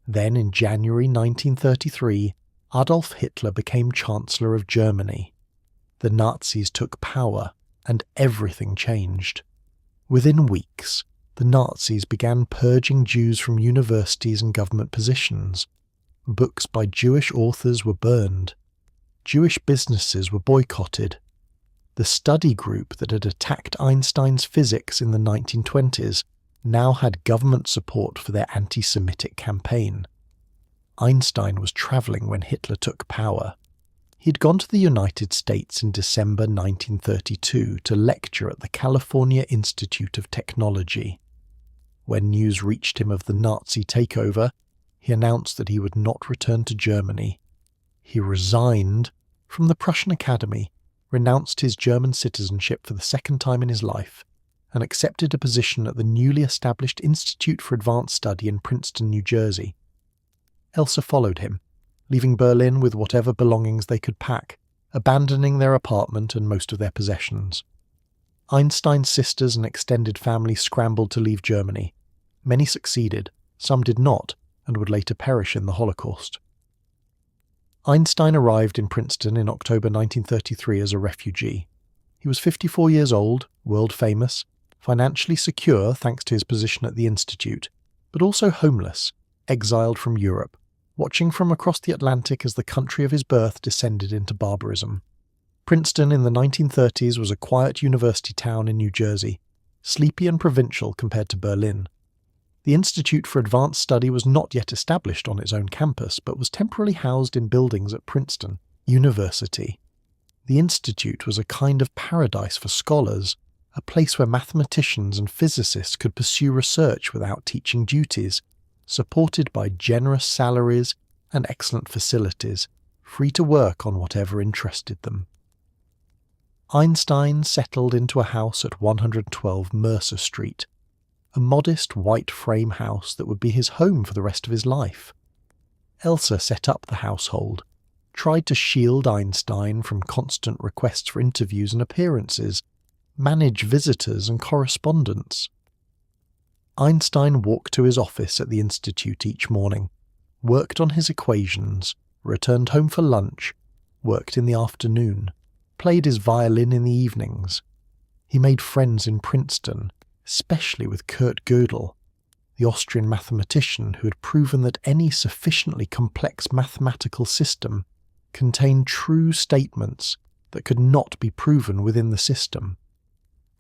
Then, in January 1933, Adolf Hitler became Chancellor of Germany. The Nazis took power, and everything changed. Within weeks, the Nazis began purging Jews from universities and government positions. Books by Jewish authors were burned. Jewish businesses were boycotted. The study group that had attacked Einstein's physics in the 1920s now had government support for their anti-Semitic campaign. Einstein was travelling when Hitler took power. He had gone to the United States in December 1932 to lecture at the California Institute of Technology. When news reached him of the Nazi takeover, he announced that he would not return to Germany. He resigned from the Prussian Academy, renounced his German citizenship for the second time in his life, and accepted a position at the newly established Institute for Advanced Study in Princeton, New Jersey. Elsa followed him, leaving Berlin with whatever belongings they could pack, abandoning their apartment and most of their possessions. Einstein's sisters and extended family scrambled to leave Germany. Many succeeded, some did not, and would later perish in the Holocaust. Einstein arrived in Princeton in October 1933 as a refugee. He was 54 years old, world famous, financially secure thanks to his position at the Institute, but also homeless, exiled from Europe, watching from across the Atlantic as the country of his birth descended into barbarism. Princeton in the 1930s was a quiet university town in New Jersey, sleepy and provincial compared to Berlin. The Institute for Advanced Study was not yet established on its own campus, but was temporarily housed in buildings at Princeton University. The Institute was a kind of paradise for scholars, a place where mathematicians and physicists could pursue research without teaching duties, supported by generous salaries and excellent facilities, free to work on whatever interested them. Einstein settled into a house at 112 Mercer Street, a modest white frame house that would be his home for the rest of his life. Elsa set up the household, tried to shield Einstein from constant requests for interviews and appearances, manage visitors and correspondence. Einstein walked to his office at the Institute each morning, worked on his equations, returned home for lunch, worked in the afternoon, played his violin in the evenings. He made friends in Princeton, especially with Kurt Gödel, the Austrian mathematician who had proven that any sufficiently complex mathematical system contained true statements that could not be proven within the system.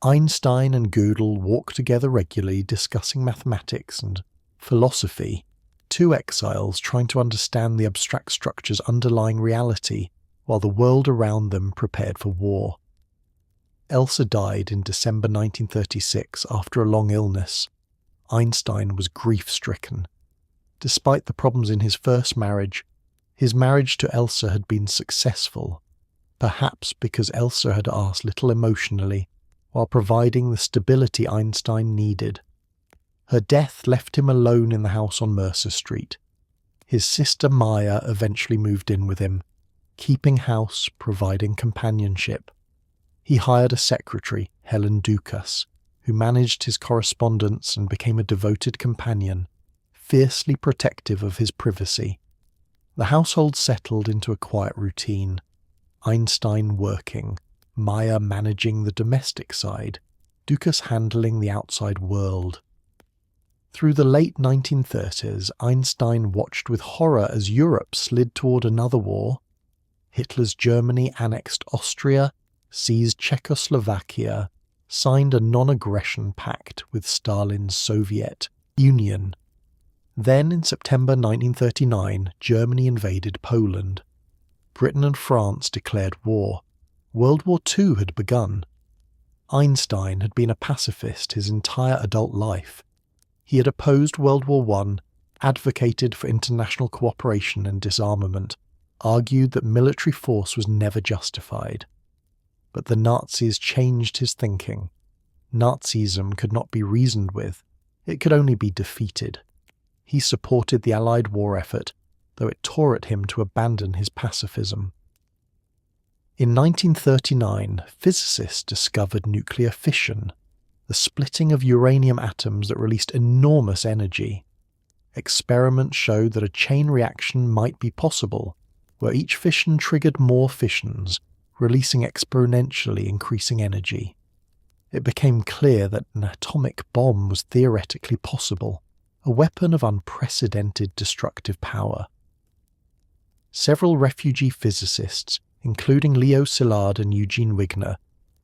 Einstein and Gödel walked together regularly discussing mathematics and philosophy, two exiles trying to understand the abstract structures underlying reality while the world around them prepared for war. Elsa died in December 1936 after a long illness. Einstein was grief-stricken. Despite the problems in his first marriage, his marriage to Elsa had been successful, perhaps because Elsa had asked little emotionally while providing the stability Einstein needed. Her death left him alone in the house on Mercer Street. His sister Maya eventually moved in with him, keeping house, providing companionship. He hired a secretary, Helen Dukas, who managed his correspondence and became a devoted companion, fiercely protective of his privacy. The household settled into a quiet routine, Einstein working, Maya managing the domestic side, Dukas handling the outside world. Through the late 1930s, Einstein watched with horror as Europe slid toward another war. Hitler's Germany annexed Austria, seized Czechoslovakia, signed a non-aggression pact with Stalin's Soviet Union. Then, in September 1939, Germany invaded Poland. Britain and France declared war. World War II had begun. Einstein had been a pacifist his entire adult life. He had opposed World War I, advocated for international cooperation and disarmament, argued that military force was never justified. But the Nazis changed his thinking. Nazism could not be reasoned with. It could only be defeated. He supported the Allied war effort, though it tore at him to abandon his pacifism. In 1939, physicists discovered nuclear fission, the splitting of uranium atoms that released enormous energy. Experiments showed that a chain reaction might be possible, where each fission triggered more fissions, releasing exponentially increasing energy. It became clear that an atomic bomb was theoretically possible, a weapon of unprecedented destructive power. Several refugee physicists, including Leo Szilard and Eugene Wigner,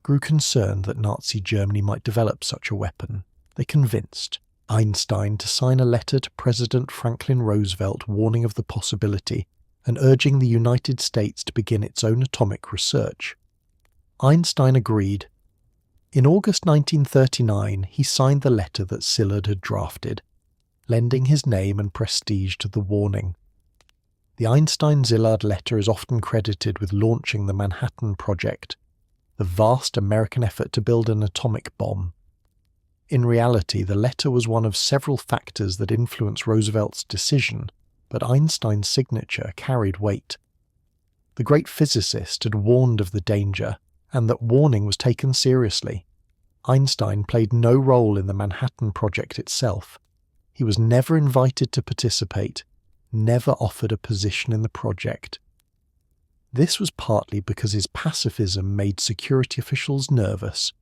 grew concerned that Nazi Germany might develop such a weapon. They convinced Einstein to sign a letter to President Franklin Roosevelt warning of the possibility and urging the United States to begin its own atomic research. Einstein agreed. In August 1939, he signed the letter that Szilard had drafted, lending his name and prestige to the warning. The Einstein-Szilard letter is often credited with launching the Manhattan Project, the vast American effort to build an atomic bomb. In reality, the letter was one of several factors that influenced Roosevelt's decision, but Einstein's signature carried weight. The great physicist had warned of the danger, and that warning was taken seriously. Einstein played no role in the Manhattan Project itself. He was never invited to participate, never offered a position in the project. This was partly because his pacifism made security officials nervous,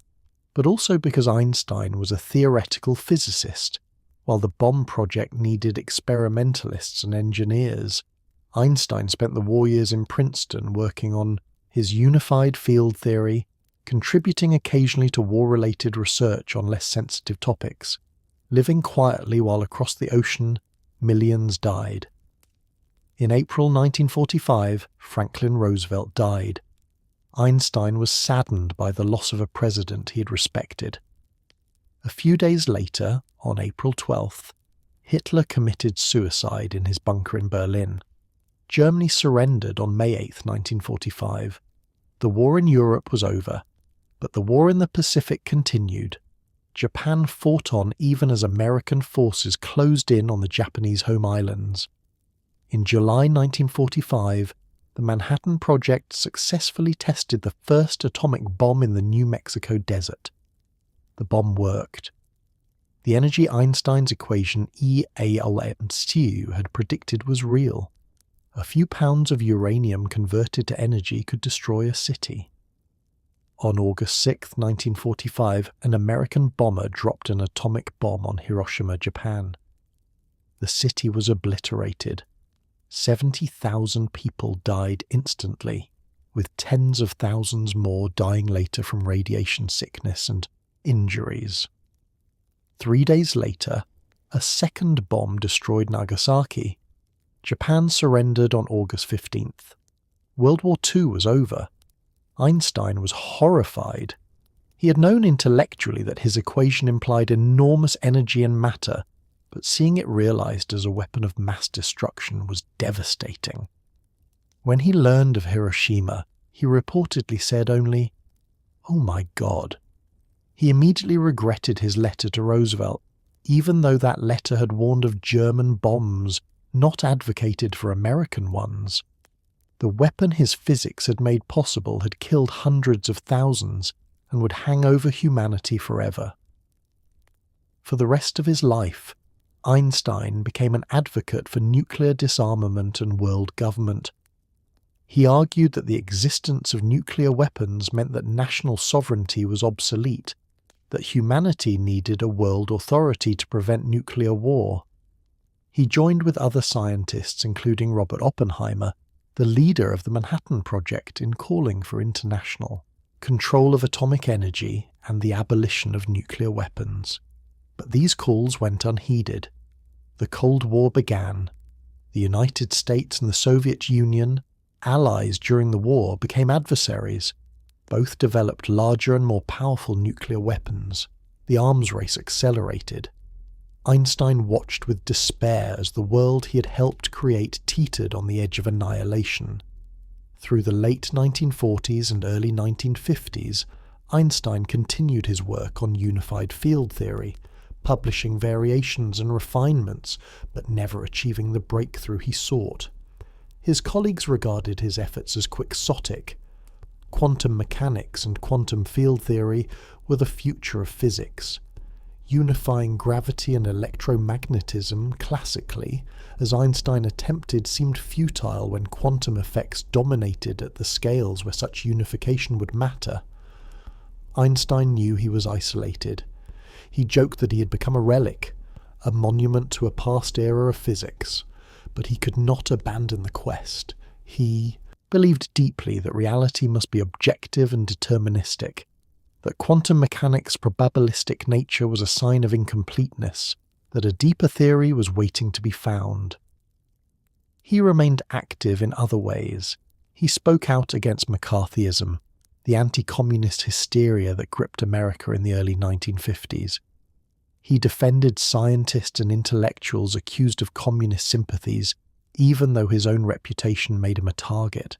but also because Einstein was a theoretical physicist, while the bomb project needed experimentalists and engineers. Einstein spent the war years in Princeton working on his unified field theory, contributing occasionally to war-related research on less sensitive topics, living quietly while across the ocean millions died. In April 1945, Franklin Roosevelt died. Einstein was saddened by the loss of a president he had respected. A few days later, on April 12th, Hitler committed suicide in his bunker in Berlin. Germany surrendered on May 8, 1945. The war in Europe was over, but the war in the Pacific continued. Japan fought on even as American forces closed in on the Japanese home islands. In July 1945, the Manhattan Project successfully tested the first atomic bomb in the New Mexico desert. The bomb worked. The energy Einstein's equation E=mc had predicted was real. A few pounds of uranium converted to energy could destroy a city. On August 6, 1945, an American bomber dropped an atomic bomb on Hiroshima, Japan. The city was obliterated. 70,000 people died instantly, with tens of thousands more dying later from radiation sickness and injuries. 3 days later, a second bomb destroyed Nagasaki. Japan surrendered on August 15th. World War II was over. Einstein was horrified. He had known intellectually that his equation implied enormous energy and matter, but seeing it realized as a weapon of mass destruction was devastating. When he learned of Hiroshima, he reportedly said only, "Oh my God." He immediately regretted his letter to Roosevelt, even though that letter had warned of German bombs, not advocated for American ones. The weapon his physics had made possible had killed hundreds of thousands and would hang over humanity forever. For the rest of his life, Einstein became an advocate for nuclear disarmament and world government. He argued that the existence of nuclear weapons meant that national sovereignty was obsolete, that humanity needed a world authority to prevent nuclear war. He joined with other scientists, including Robert Oppenheimer, the leader of the Manhattan Project, in calling for international control of atomic energy and the abolition of nuclear weapons. But these calls went unheeded. The Cold War began. The United States and the Soviet Union, allies during the war, became adversaries. Both developed larger and more powerful nuclear weapons. The arms race accelerated. Einstein watched with despair as the world he had helped create teetered on the edge of annihilation. Through the late 1940s and early 1950s, Einstein continued his work on unified field theory, publishing variations and refinements, but never achieving the breakthrough he sought. His colleagues regarded his efforts as quixotic. Quantum mechanics and quantum field theory were the future of physics. Unifying gravity and electromagnetism classically, as Einstein attempted, seemed futile when quantum effects dominated at the scales where such unification would matter. Einstein knew he was isolated. He joked that he had become a relic, a monument to a past era of physics, but he could not abandon the quest. He believed deeply that reality must be objective and deterministic, that quantum mechanics' probabilistic nature was a sign of incompleteness, that a deeper theory was waiting to be found. He remained active in other ways. He spoke out against McCarthyism, the anti-communist hysteria that gripped America in the early 1950s. He defended scientists and intellectuals accused of communist sympathies, even though his own reputation made him a target.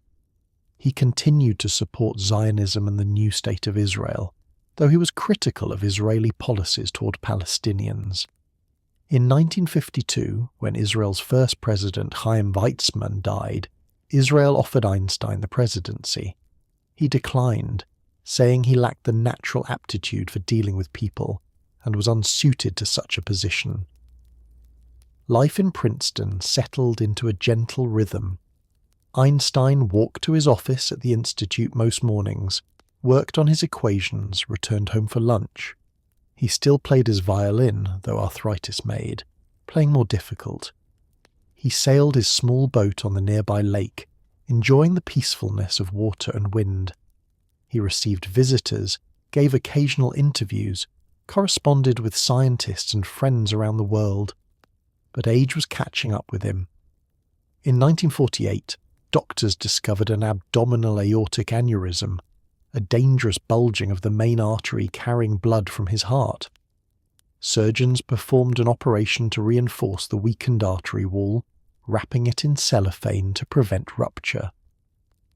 He continued to support Zionism and the new state of Israel, though he was critical of Israeli policies toward Palestinians. In 1952, when Israel's first president, Chaim Weizmann, died, Israel offered Einstein the presidency. He declined, saying he lacked the natural aptitude for dealing with people and was unsuited to such a position. Life in Princeton settled into a gentle rhythm. Einstein walked to his office at the institute most mornings, worked on his equations, returned home for lunch. He still played his violin, though arthritis made, playing more difficult. He sailed his small boat on the nearby lake, enjoying the peacefulness of water and wind. He received visitors, gave occasional interviews, corresponded with scientists and friends around the world. But age was catching up with him. In 1948, doctors discovered an abdominal aortic aneurysm, a dangerous bulging of the main artery carrying blood from his heart. Surgeons performed an operation to reinforce the weakened artery wall, wrapping it in cellophane to prevent rupture.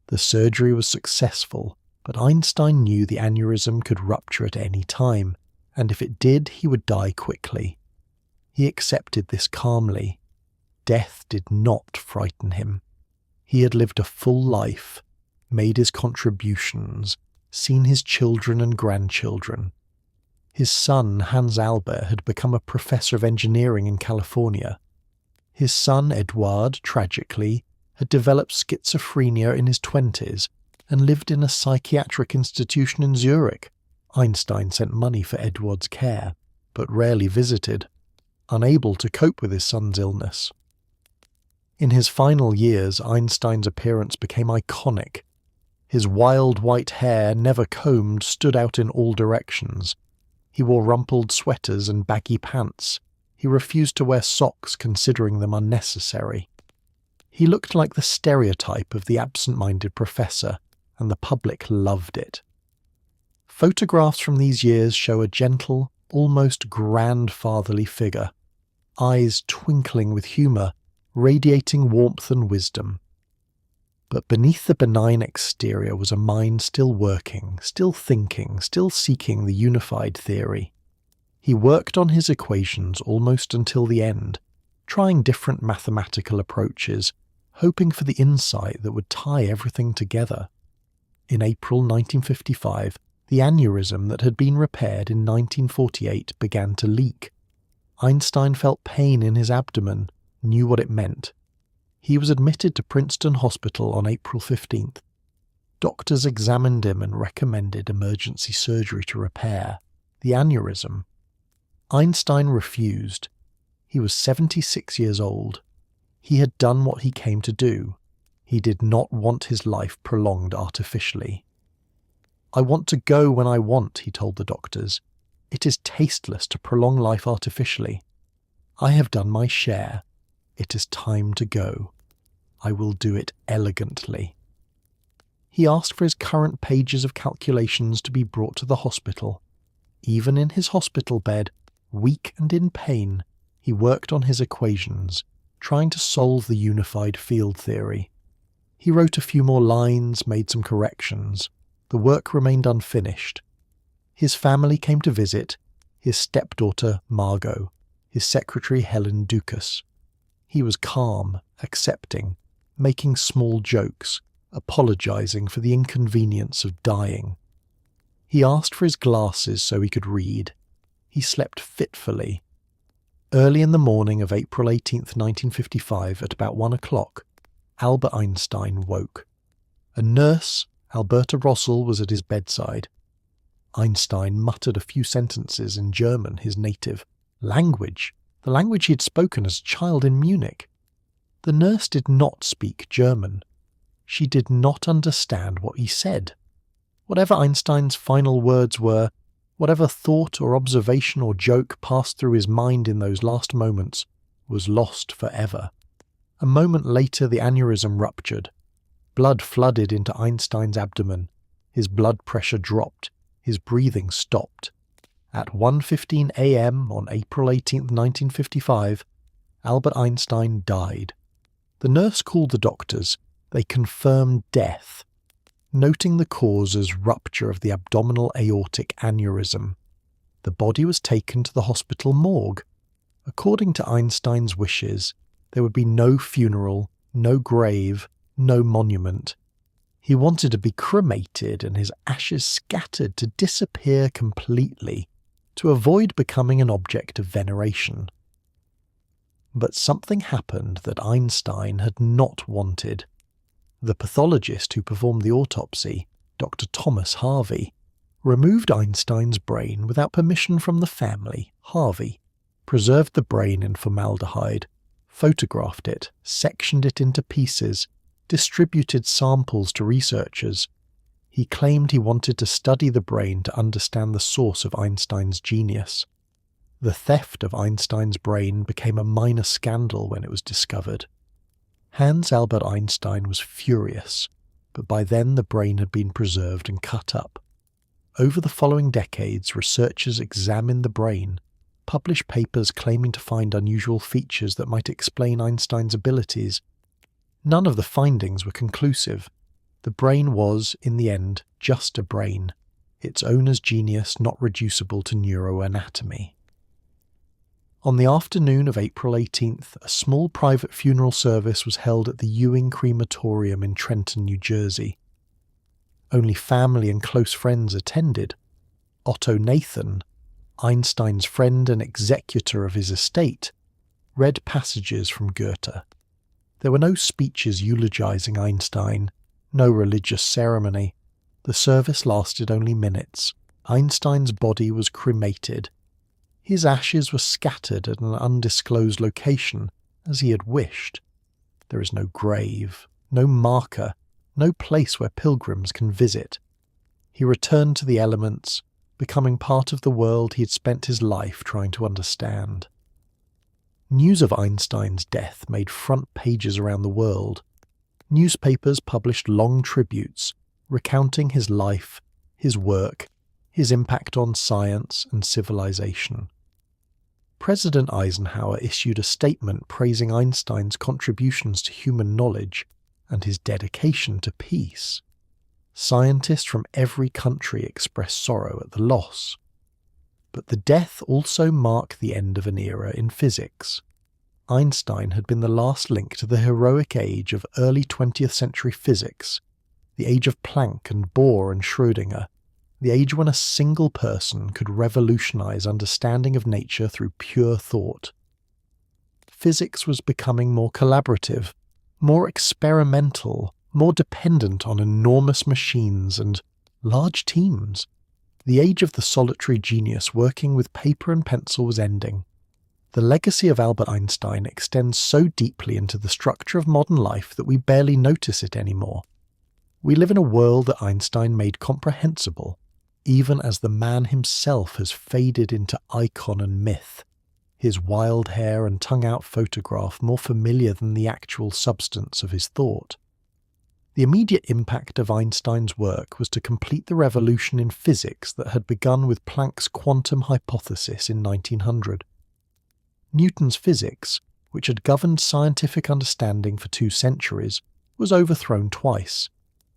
The surgery was successful, but Einstein knew the aneurysm could rupture at any time, and if it did, he would die quickly. He accepted this calmly. Death did not frighten him. He had lived a full life, made his contributions, seen his children and grandchildren. His son, Hans Albert, had become a professor of engineering in California. His son, Eduard, tragically, had developed schizophrenia in his 20s and lived in a psychiatric institution in Zurich. Einstein sent money for Eduard's care, but rarely visited, unable to cope with his son's illness. In his final years, Einstein's appearance became iconic. His wild white hair, never combed, stood out in all directions. He wore rumpled sweaters and baggy pants. He refused to wear socks, considering them unnecessary. He looked like the stereotype of the absent-minded professor, and the public loved it. Photographs from these years show a gentle, almost grandfatherly figure, eyes twinkling with humour, radiating warmth and wisdom. But beneath the benign exterior was a mind still working, still thinking, still seeking the unified theory. He worked on his equations almost until the end, trying different mathematical approaches, hoping for the insight that would tie everything together. In April 1955, the aneurysm that had been repaired in 1948 began to leak. Einstein felt pain in his abdomen, knew what it meant. He was admitted to Princeton Hospital on April 15th. Doctors examined him and recommended emergency surgery to repair the aneurysm. Einstein refused. He was 76 years old. He had done what he came to do. He did not want his life prolonged artificially. "I want to go when I want," he told the doctors. "It is tasteless to prolong life artificially. I have done my share. It is time to go. I will do it elegantly." He asked for his current pages of calculations to be brought to the hospital. Even in his hospital bed, weak and in pain, he worked on his equations, trying to solve the unified field theory. He wrote a few more lines, made some corrections. The work remained unfinished. His family came to visit, his stepdaughter Margot, his secretary Helen Dukas. He was calm, accepting, making small jokes, apologizing for the inconvenience of dying. He asked for his glasses so he could read. He slept fitfully. Early in the morning of April 18, 1955, at about 1 o'clock, Albert Einstein woke. A nurse, Alberta Rossel, was at his bedside. Einstein muttered a few sentences in German, his native language, the language he had spoken as a child in Munich. The nurse did not speak German. She did not understand what he said. Whatever Einstein's final words were, whatever thought or observation or joke passed through his mind in those last moments, was lost forever. A moment later the aneurysm ruptured. Blood flooded into Einstein's abdomen. His blood pressure dropped. His breathing stopped. At 1:15 a.m. on April 18, 1955, Albert Einstein died. The nurse called the doctors. They confirmed death, noting the cause as rupture of the abdominal aortic aneurysm. The body was taken to the hospital morgue. According to Einstein's wishes, there would be no funeral, no grave, no monument. He wanted to be cremated and his ashes scattered to disappear completely, to avoid becoming an object of veneration. But something happened that Einstein had not wanted. The pathologist who performed the autopsy, Dr. Thomas Harvey, removed Einstein's brain without permission from the family. Harvey preserved the brain in formaldehyde, photographed it, sectioned it into pieces, distributed samples to researchers. He claimed he wanted to study the brain to understand the source of Einstein's genius. The theft of Einstein's brain became a minor scandal when it was discovered. Hans Albert Einstein was furious, but by then the brain had been preserved and cut up. Over the following decades, researchers examined the brain, published papers claiming to find unusual features that might explain Einstein's abilities. None of the findings were conclusive. The brain was, in the end, just a brain, its owner's genius not reducible to neuroanatomy. On the afternoon of April 18th, a small private funeral service was held at the Ewing Crematorium in Trenton, New Jersey. Only family and close friends attended. Otto Nathan, Einstein's friend and executor of his estate, read passages from Goethe. There were no speeches eulogizing Einstein, no religious ceremony. The service lasted only minutes. Einstein's body was cremated. His ashes were scattered at an undisclosed location, as he had wished. There is no grave, no marker, no place where pilgrims can visit. He returned to the elements, becoming part of the world he had spent his life trying to understand. News of Einstein's death made front pages around the world. Newspapers published long tributes, recounting his life, his work, his impact on science and civilization. President Eisenhower issued a statement praising Einstein's contributions to human knowledge, and his dedication to peace. Scientists from every country expressed sorrow at the loss. But the death also marked the end of an era in physics. Einstein had been the last link to the heroic age of early 20th century physics, the age of Planck and Bohr and Schrödinger, the age when a single person could revolutionize understanding of nature through pure thought. Physics was becoming more collaborative, more experimental, more dependent on enormous machines and large teams. The age of the solitary genius working with paper and pencil was ending. The legacy of Albert Einstein extends so deeply into the structure of modern life that we barely notice it anymore. We live in a world that Einstein made comprehensible, even as the man himself has faded into icon and myth, his wild hair and tongue-out photograph more familiar than the actual substance of his thought. The immediate impact of Einstein's work was to complete the revolution in physics that had begun with Planck's quantum hypothesis in 1900. Newton's physics, which had governed scientific understanding for 2 centuries, was overthrown twice,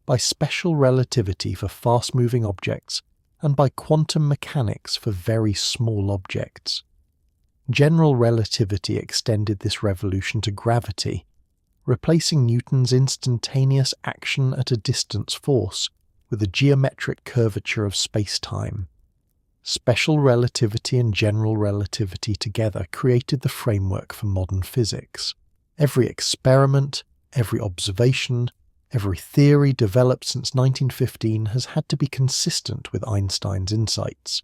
by special relativity for fast-moving objects and by quantum mechanics for very small objects. General relativity extended this revolution to gravity, replacing Newton's instantaneous action at a distance force with a geometric curvature of space-time. Special relativity and general relativity together created the framework for modern physics. Every experiment, every observation, every theory developed since 1915 has had to be consistent with Einstein's insights.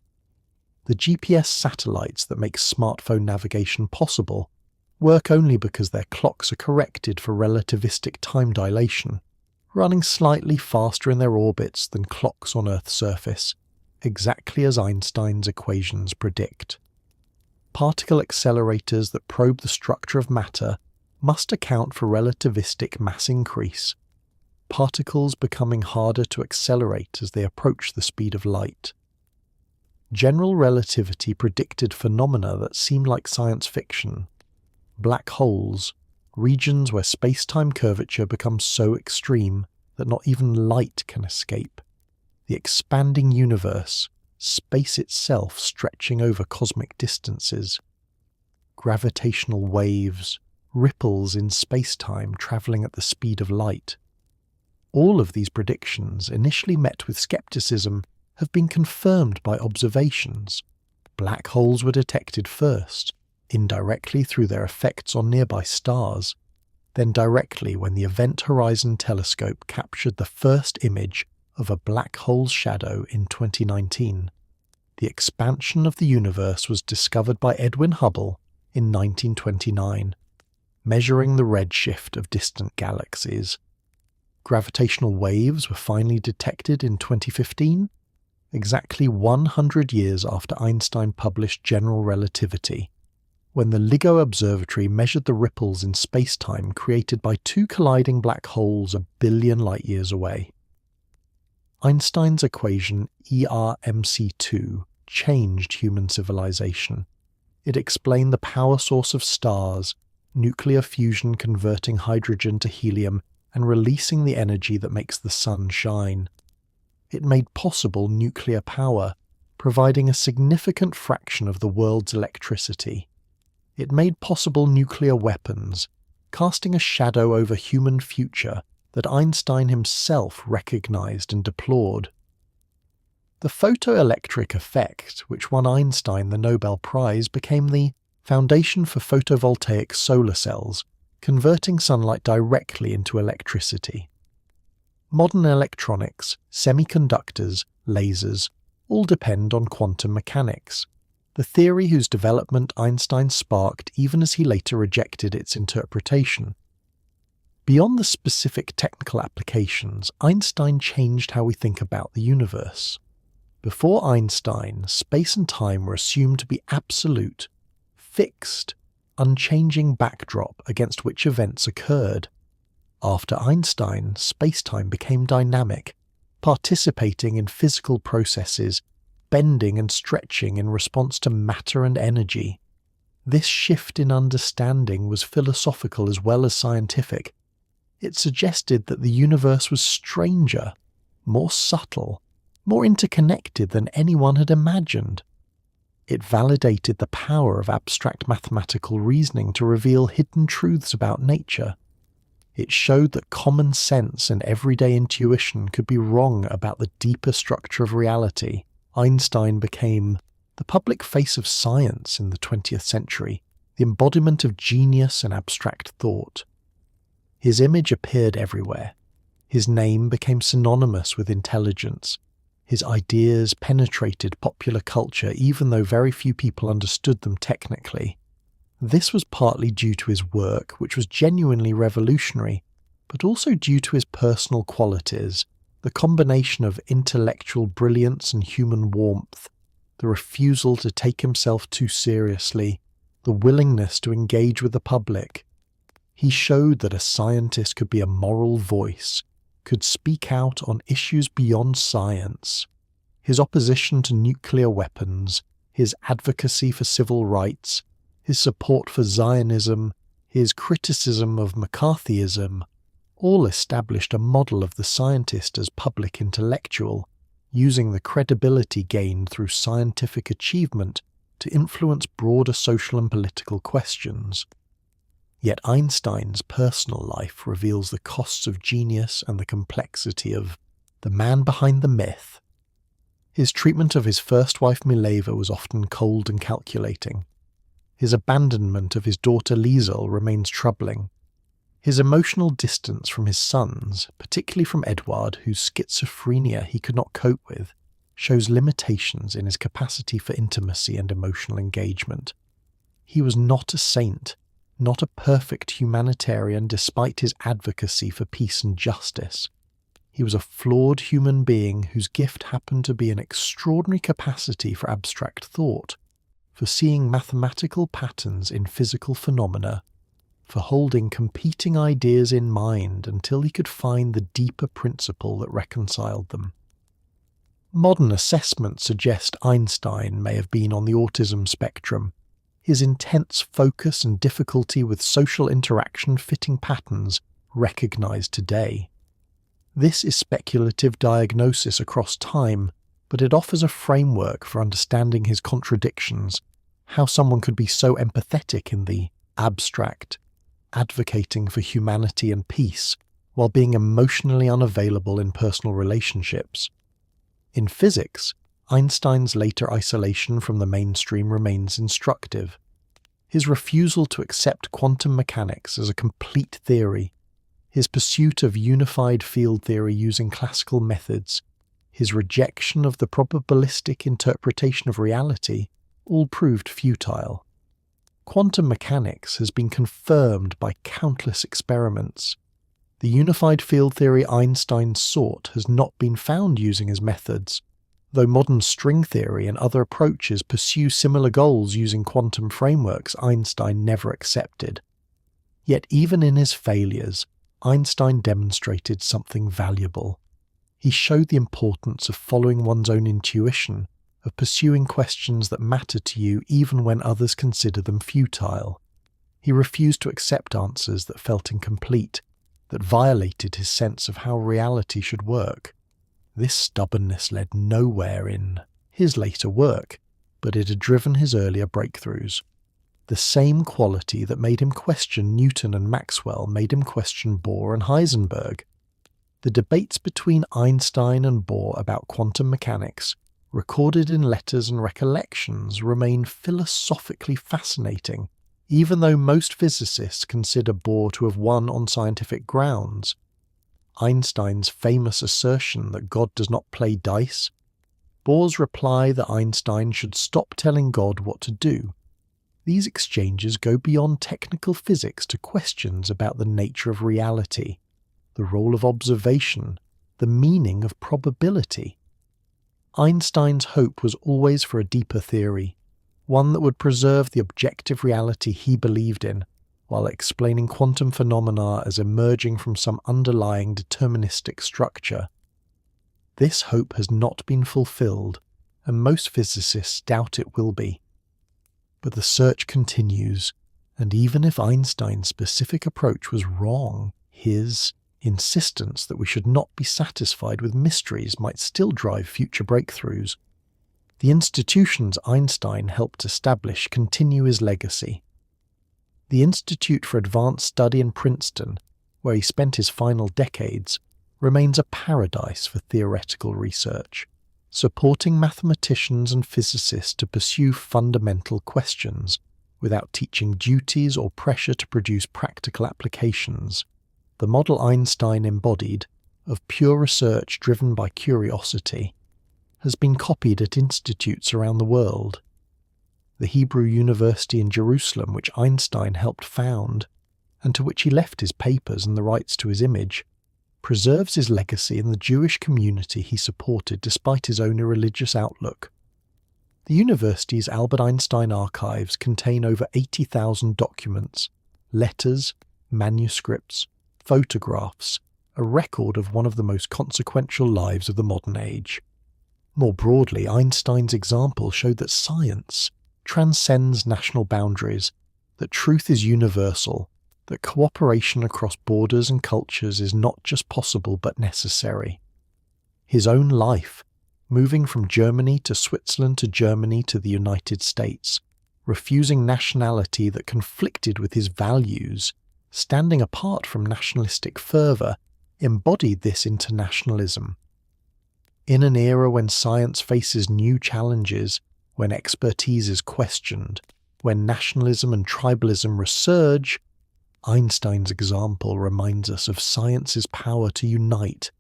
The GPS satellites that make smartphone navigation possible work only because their clocks are corrected for relativistic time dilation, running slightly faster in their orbits than clocks on Earth's surface, exactly as Einstein's equations predict. Particle accelerators that probe the structure of matter must account for relativistic mass increase, particles becoming harder to accelerate as they approach the speed of light. General relativity predicted phenomena that seem like science fiction. Black holes, regions where space-time curvature becomes so extreme that not even light can escape. The expanding universe, space itself stretching over cosmic distances. Gravitational waves, ripples in space-time travelling at the speed of light. All of these predictions, initially met with skepticism, have been confirmed by observations. Black holes were detected first, indirectly through their effects on nearby stars, then directly when the Event Horizon Telescope captured the first image of a black hole's shadow in 2019. The expansion of the universe was discovered by Edwin Hubble in 1929, measuring the redshift of distant galaxies. Gravitational waves were finally detected in 2015, exactly 100 years after Einstein published General Relativity, when the LIGO Observatory measured the ripples in space-time created by 2 colliding black holes a billion light-years away. Einstein's equation ERMC2 changed human civilization. It explained the power source of stars, nuclear fusion converting hydrogen to helium and releasing the energy that makes the sun shine. It made possible nuclear power, providing a significant fraction of the world's electricity. It made possible nuclear weapons, casting a shadow over human future that Einstein himself recognized and deplored. The photoelectric effect, which won Einstein the Nobel Prize, became the foundation for photovoltaic solar cells, converting sunlight directly into electricity. Modern electronics, semiconductors, lasers, all depend on quantum mechanics, the theory whose development Einstein sparked even as he later rejected its interpretation. Beyond the specific technical applications, Einstein changed how we think about the universe. Before Einstein, space and time were assumed to be absolute, fixed, unchanging backdrop against which events occurred. After Einstein, space-time became dynamic, participating in physical processes, bending and stretching in response to matter and energy. This shift in understanding was philosophical as well as scientific. It suggested that the universe was stranger, more subtle, more interconnected than anyone had imagined. It validated the power of abstract mathematical reasoning to reveal hidden truths about nature. It showed that common sense and everyday intuition could be wrong about the deeper structure of reality. Einstein became the public face of science in the 20th century, the embodiment of genius and abstract thought. His image appeared everywhere. His name became synonymous with intelligence. His ideas penetrated popular culture even though very few people understood them technically. This was partly due to his work, which was genuinely revolutionary, but also due to his personal qualities, the combination of intellectual brilliance and human warmth, the refusal to take himself too seriously, the willingness to engage with the public. He showed that a scientist could be a moral voice, could speak out on issues beyond science. His opposition to nuclear weapons, his advocacy for civil rights, his support for Zionism, his criticism of McCarthyism, all established a model of the scientist as public intellectual, using the credibility gained through scientific achievement to influence broader social and political questions. Yet Einstein's personal life reveals the costs of genius and the complexity of the man behind the myth. His treatment of his first wife Mileva was often cold and calculating. His abandonment of his daughter Liesel remains troubling. His emotional distance from his sons, particularly from Edward, whose schizophrenia he could not cope with, shows limitations in his capacity for intimacy and emotional engagement. He was not a saint, not a perfect humanitarian despite his advocacy for peace and justice. He was a flawed human being whose gift happened to be an extraordinary capacity for abstract thought, for seeing mathematical patterns in physical phenomena, for holding competing ideas in mind until he could find the deeper principle that reconciled them. Modern assessments suggest Einstein may have been on the autism spectrum, his intense focus and difficulty with social interaction fitting patterns recognized today. This is speculative diagnosis across time, but it offers a framework for understanding his contradictions, how someone could be so empathetic in the abstract, advocating for humanity and peace, while being emotionally unavailable in personal relationships. In physics, Einstein's later isolation from the mainstream remains instructive. His refusal to accept quantum mechanics as a complete theory, his pursuit of unified field theory using classical methods, his rejection of the probabilistic interpretation of reality, all proved futile. Quantum mechanics has been confirmed by countless experiments. The unified field theory Einstein sought has not been found using his methods, though modern string theory and other approaches pursue similar goals using quantum frameworks Einstein never accepted. Yet even in his failures, Einstein demonstrated something valuable. He showed the importance of following one's own intuition, of pursuing questions that matter to you even when others consider them futile. He refused to accept answers that felt incomplete, that violated his sense of how reality should work. This stubbornness led nowhere in his later work, but it had driven his earlier breakthroughs. The same quality that made him question Newton and Maxwell made him question Bohr and Heisenberg. The debates between Einstein and Bohr about quantum mechanics, recorded in letters and recollections, remain philosophically fascinating, even though most physicists consider Bohr to have won on scientific grounds. Einstein's famous assertion that God does not play dice, Bohr's reply that Einstein should stop telling God what to do. These exchanges go beyond technical physics to questions about the nature of reality, the role of observation, the meaning of probability. Einstein's hope was always for a deeper theory, one that would preserve the objective reality he believed in, while explaining quantum phenomena as emerging from some underlying deterministic structure. This hope has not been fulfilled, and most physicists doubt it will be. But the search continues, and even if Einstein's specific approach was wrong, His insistence that we should not be satisfied with mysteries might still drive future breakthroughs. The institutions Einstein helped establish continue his legacy. The Institute for Advanced Study in Princeton, where he spent his final decades, remains a paradise for theoretical research, supporting mathematicians and physicists to pursue fundamental questions without teaching duties or pressure to produce practical applications. The model Einstein embodied, of pure research driven by curiosity, has been copied at institutes around the world. The Hebrew University in Jerusalem, which Einstein helped found, and to which he left his papers and the rights to his image, preserves his legacy in the Jewish community he supported despite his own irreligious outlook. The university's Albert Einstein archives contain over 80,000 documents, letters, manuscripts, photographs, a record of one of the most consequential lives of the modern age. More broadly, Einstein's example showed that science transcends national boundaries, that truth is universal, that cooperation across borders and cultures is not just possible but necessary. His own life, moving from Germany to Switzerland to Germany to the United States, refusing nationality that conflicted with his values, standing apart from nationalistic fervour, embodied this internationalism. In an era when science faces new challenges, when expertise is questioned, when nationalism and tribalism resurge, Einstein's example reminds us of science's power to unite,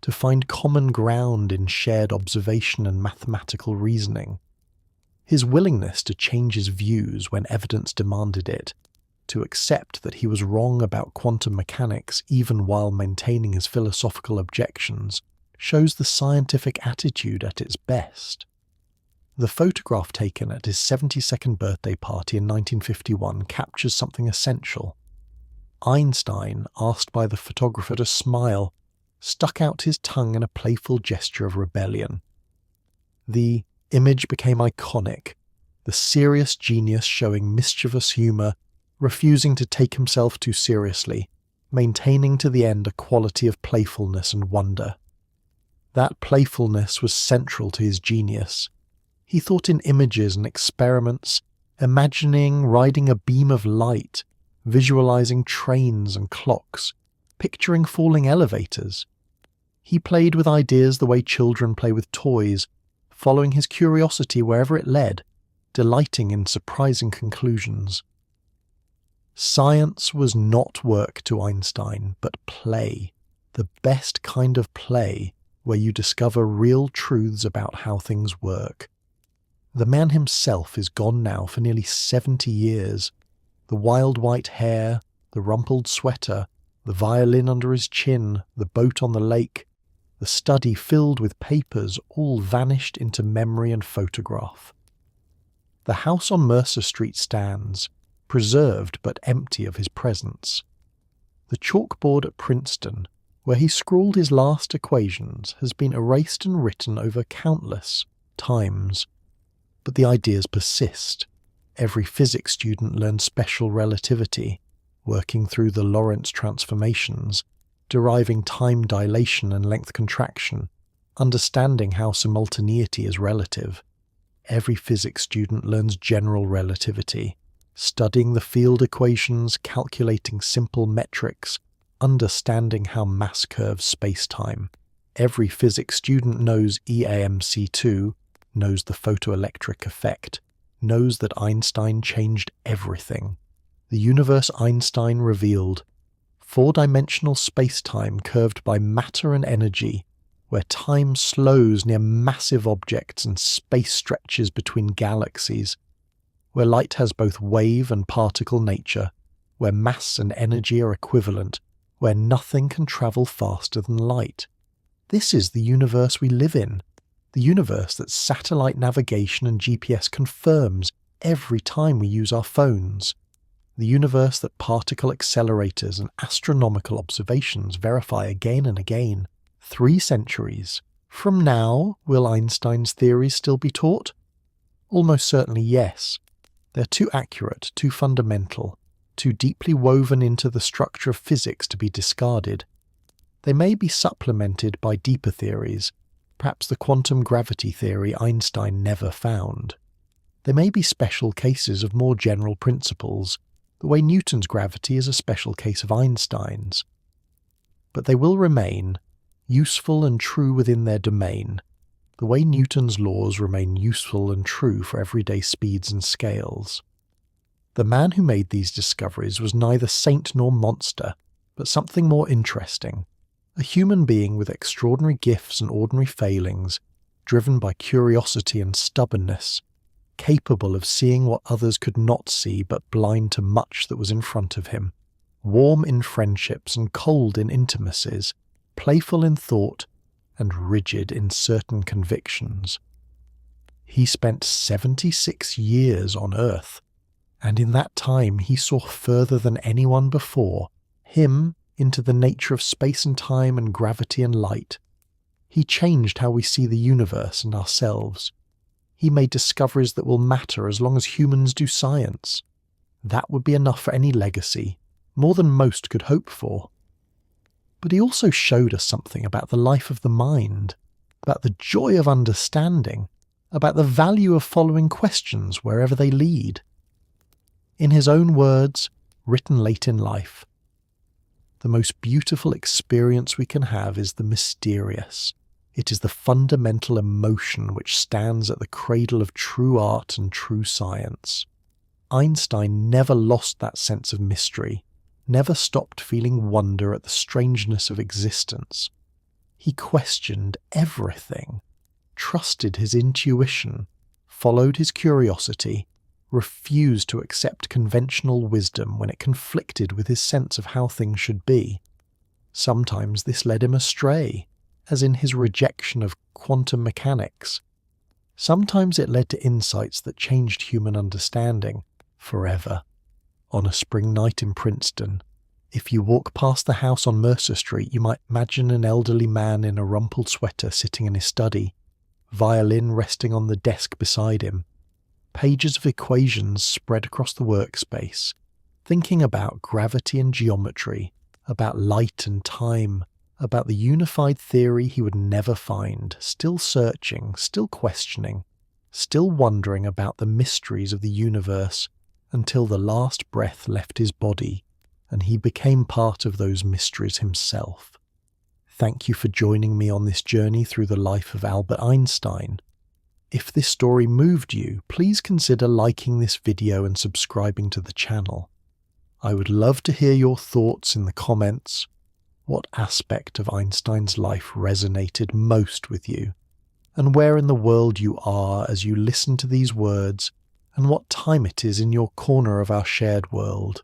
to find common ground in shared observation and mathematical reasoning. His willingness to change his views when evidence demanded it, to accept that he was wrong about quantum mechanics even while maintaining his philosophical objections, shows the scientific attitude at its best. The photograph taken at his 72nd birthday party in 1951 captures something essential. Einstein, asked by the photographer to smile, stuck out his tongue in a playful gesture of rebellion. The image became iconic, the serious genius showing mischievous humour, refusing to take himself too seriously, maintaining to the end a quality of playfulness and wonder. That playfulness was central to his genius. He thought in images and experiments, imagining riding a beam of light, visualizing trains and clocks, picturing falling elevators. He played with ideas the way children play with toys, following his curiosity wherever it led, delighting in surprising conclusions. Science was not work to Einstein, but play, the best kind of play, where you discover real truths about how things work. The man himself is gone now for nearly 70 years. The wild white hair, the rumpled sweater, the violin under his chin, the boat on the lake, the study filled with papers all vanished into memory and photograph. The house on Mercer Street stands, preserved but empty of his presence. The chalkboard at Princeton, where he scrawled his last equations, has been erased and written over countless times. But the ideas persist. Every physics student learns special relativity, working through the Lorentz transformations, deriving time dilation and length contraction, understanding how simultaneity is relative. Every physics student learns general relativity, studying the field equations, calculating simple metrics, understanding how mass curves space-time. Every physics student knows EAMC2, knows the photoelectric effect, knows that Einstein changed everything. The universe Einstein revealed, four-dimensional space-time curved by matter and energy, where time slows near massive objects and space stretches between galaxies, where light has both wave and particle nature, where mass and energy are equivalent, where nothing can travel faster than light. This is the universe we live in, the universe that satellite navigation and GPS confirms every time we use our phones, the universe that particle accelerators and astronomical observations verify again and again. 3 centuries from now, will Einstein's theories still be taught? Almost certainly yes. They're too accurate, too fundamental. too deeply woven into the structure of physics to be discarded. They may be supplemented by deeper theories, perhaps the quantum gravity theory Einstein never found. They may be special cases of more general principles, the way Newton's gravity is a special case of Einstein's. But they will remain, useful and true within their domain, the way Newton's laws remain useful and true for everyday speeds and scales. The man who made these discoveries was neither saint nor monster, but something more interesting, a human being with extraordinary gifts and ordinary failings, driven by curiosity and stubbornness, capable of seeing what others could not see but blind to much that was in front of him, warm in friendships and cold in intimacies, playful in thought and rigid in certain convictions. He spent 76 years on Earth, and in that time he saw further than anyone before, him into the nature of space and time and gravity and light. He changed how we see the universe and ourselves. He made discoveries that will matter as long as humans do science. That would be enough for any legacy, more than most could hope for. But he also showed us something about the life of the mind, about the joy of understanding, about the value of following questions wherever they lead. In his own words, written late in life, the most beautiful experience we can have is the mysterious. It is the fundamental emotion which stands at the cradle of true art and true science. Einstein never lost that sense of mystery, never stopped feeling wonder at the strangeness of existence. He questioned everything, trusted his intuition, followed his curiosity, refused to accept conventional wisdom when it conflicted with his sense of how things should be. Sometimes this led him astray, as in his rejection of quantum mechanics. Sometimes it led to insights that changed human understanding forever. On a spring night in Princeton, if you walk past the house on Mercer Street, you might imagine an elderly man in a rumpled sweater sitting in his study, violin resting on the desk beside him, pages of equations spread across the workspace, thinking about gravity and geometry, about light and time, about the unified theory he would never find, still searching, still questioning, still wondering about the mysteries of the universe until the last breath left his body and he became part of those mysteries himself. Thank you for joining me on this journey through the life of Albert Einstein. If this story moved you, please consider liking this video and subscribing to the channel. I would love to hear your thoughts in the comments. What aspect of Einstein's life resonated most with you, and where in the world you are as you listen to these words, and what time it is in your corner of our shared world.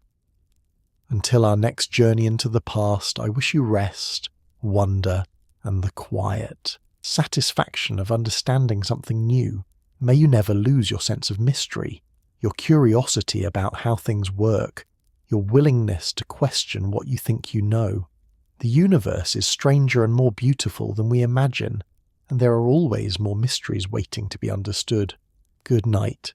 Until our next journey into the past, I wish you rest, wonder, and the quiet satisfaction of understanding something new. May you never lose your sense of mystery, your curiosity about how things work, your willingness to question what you think you know. The universe is stranger and more beautiful than we imagine, and there are always more mysteries waiting to be understood. Good night.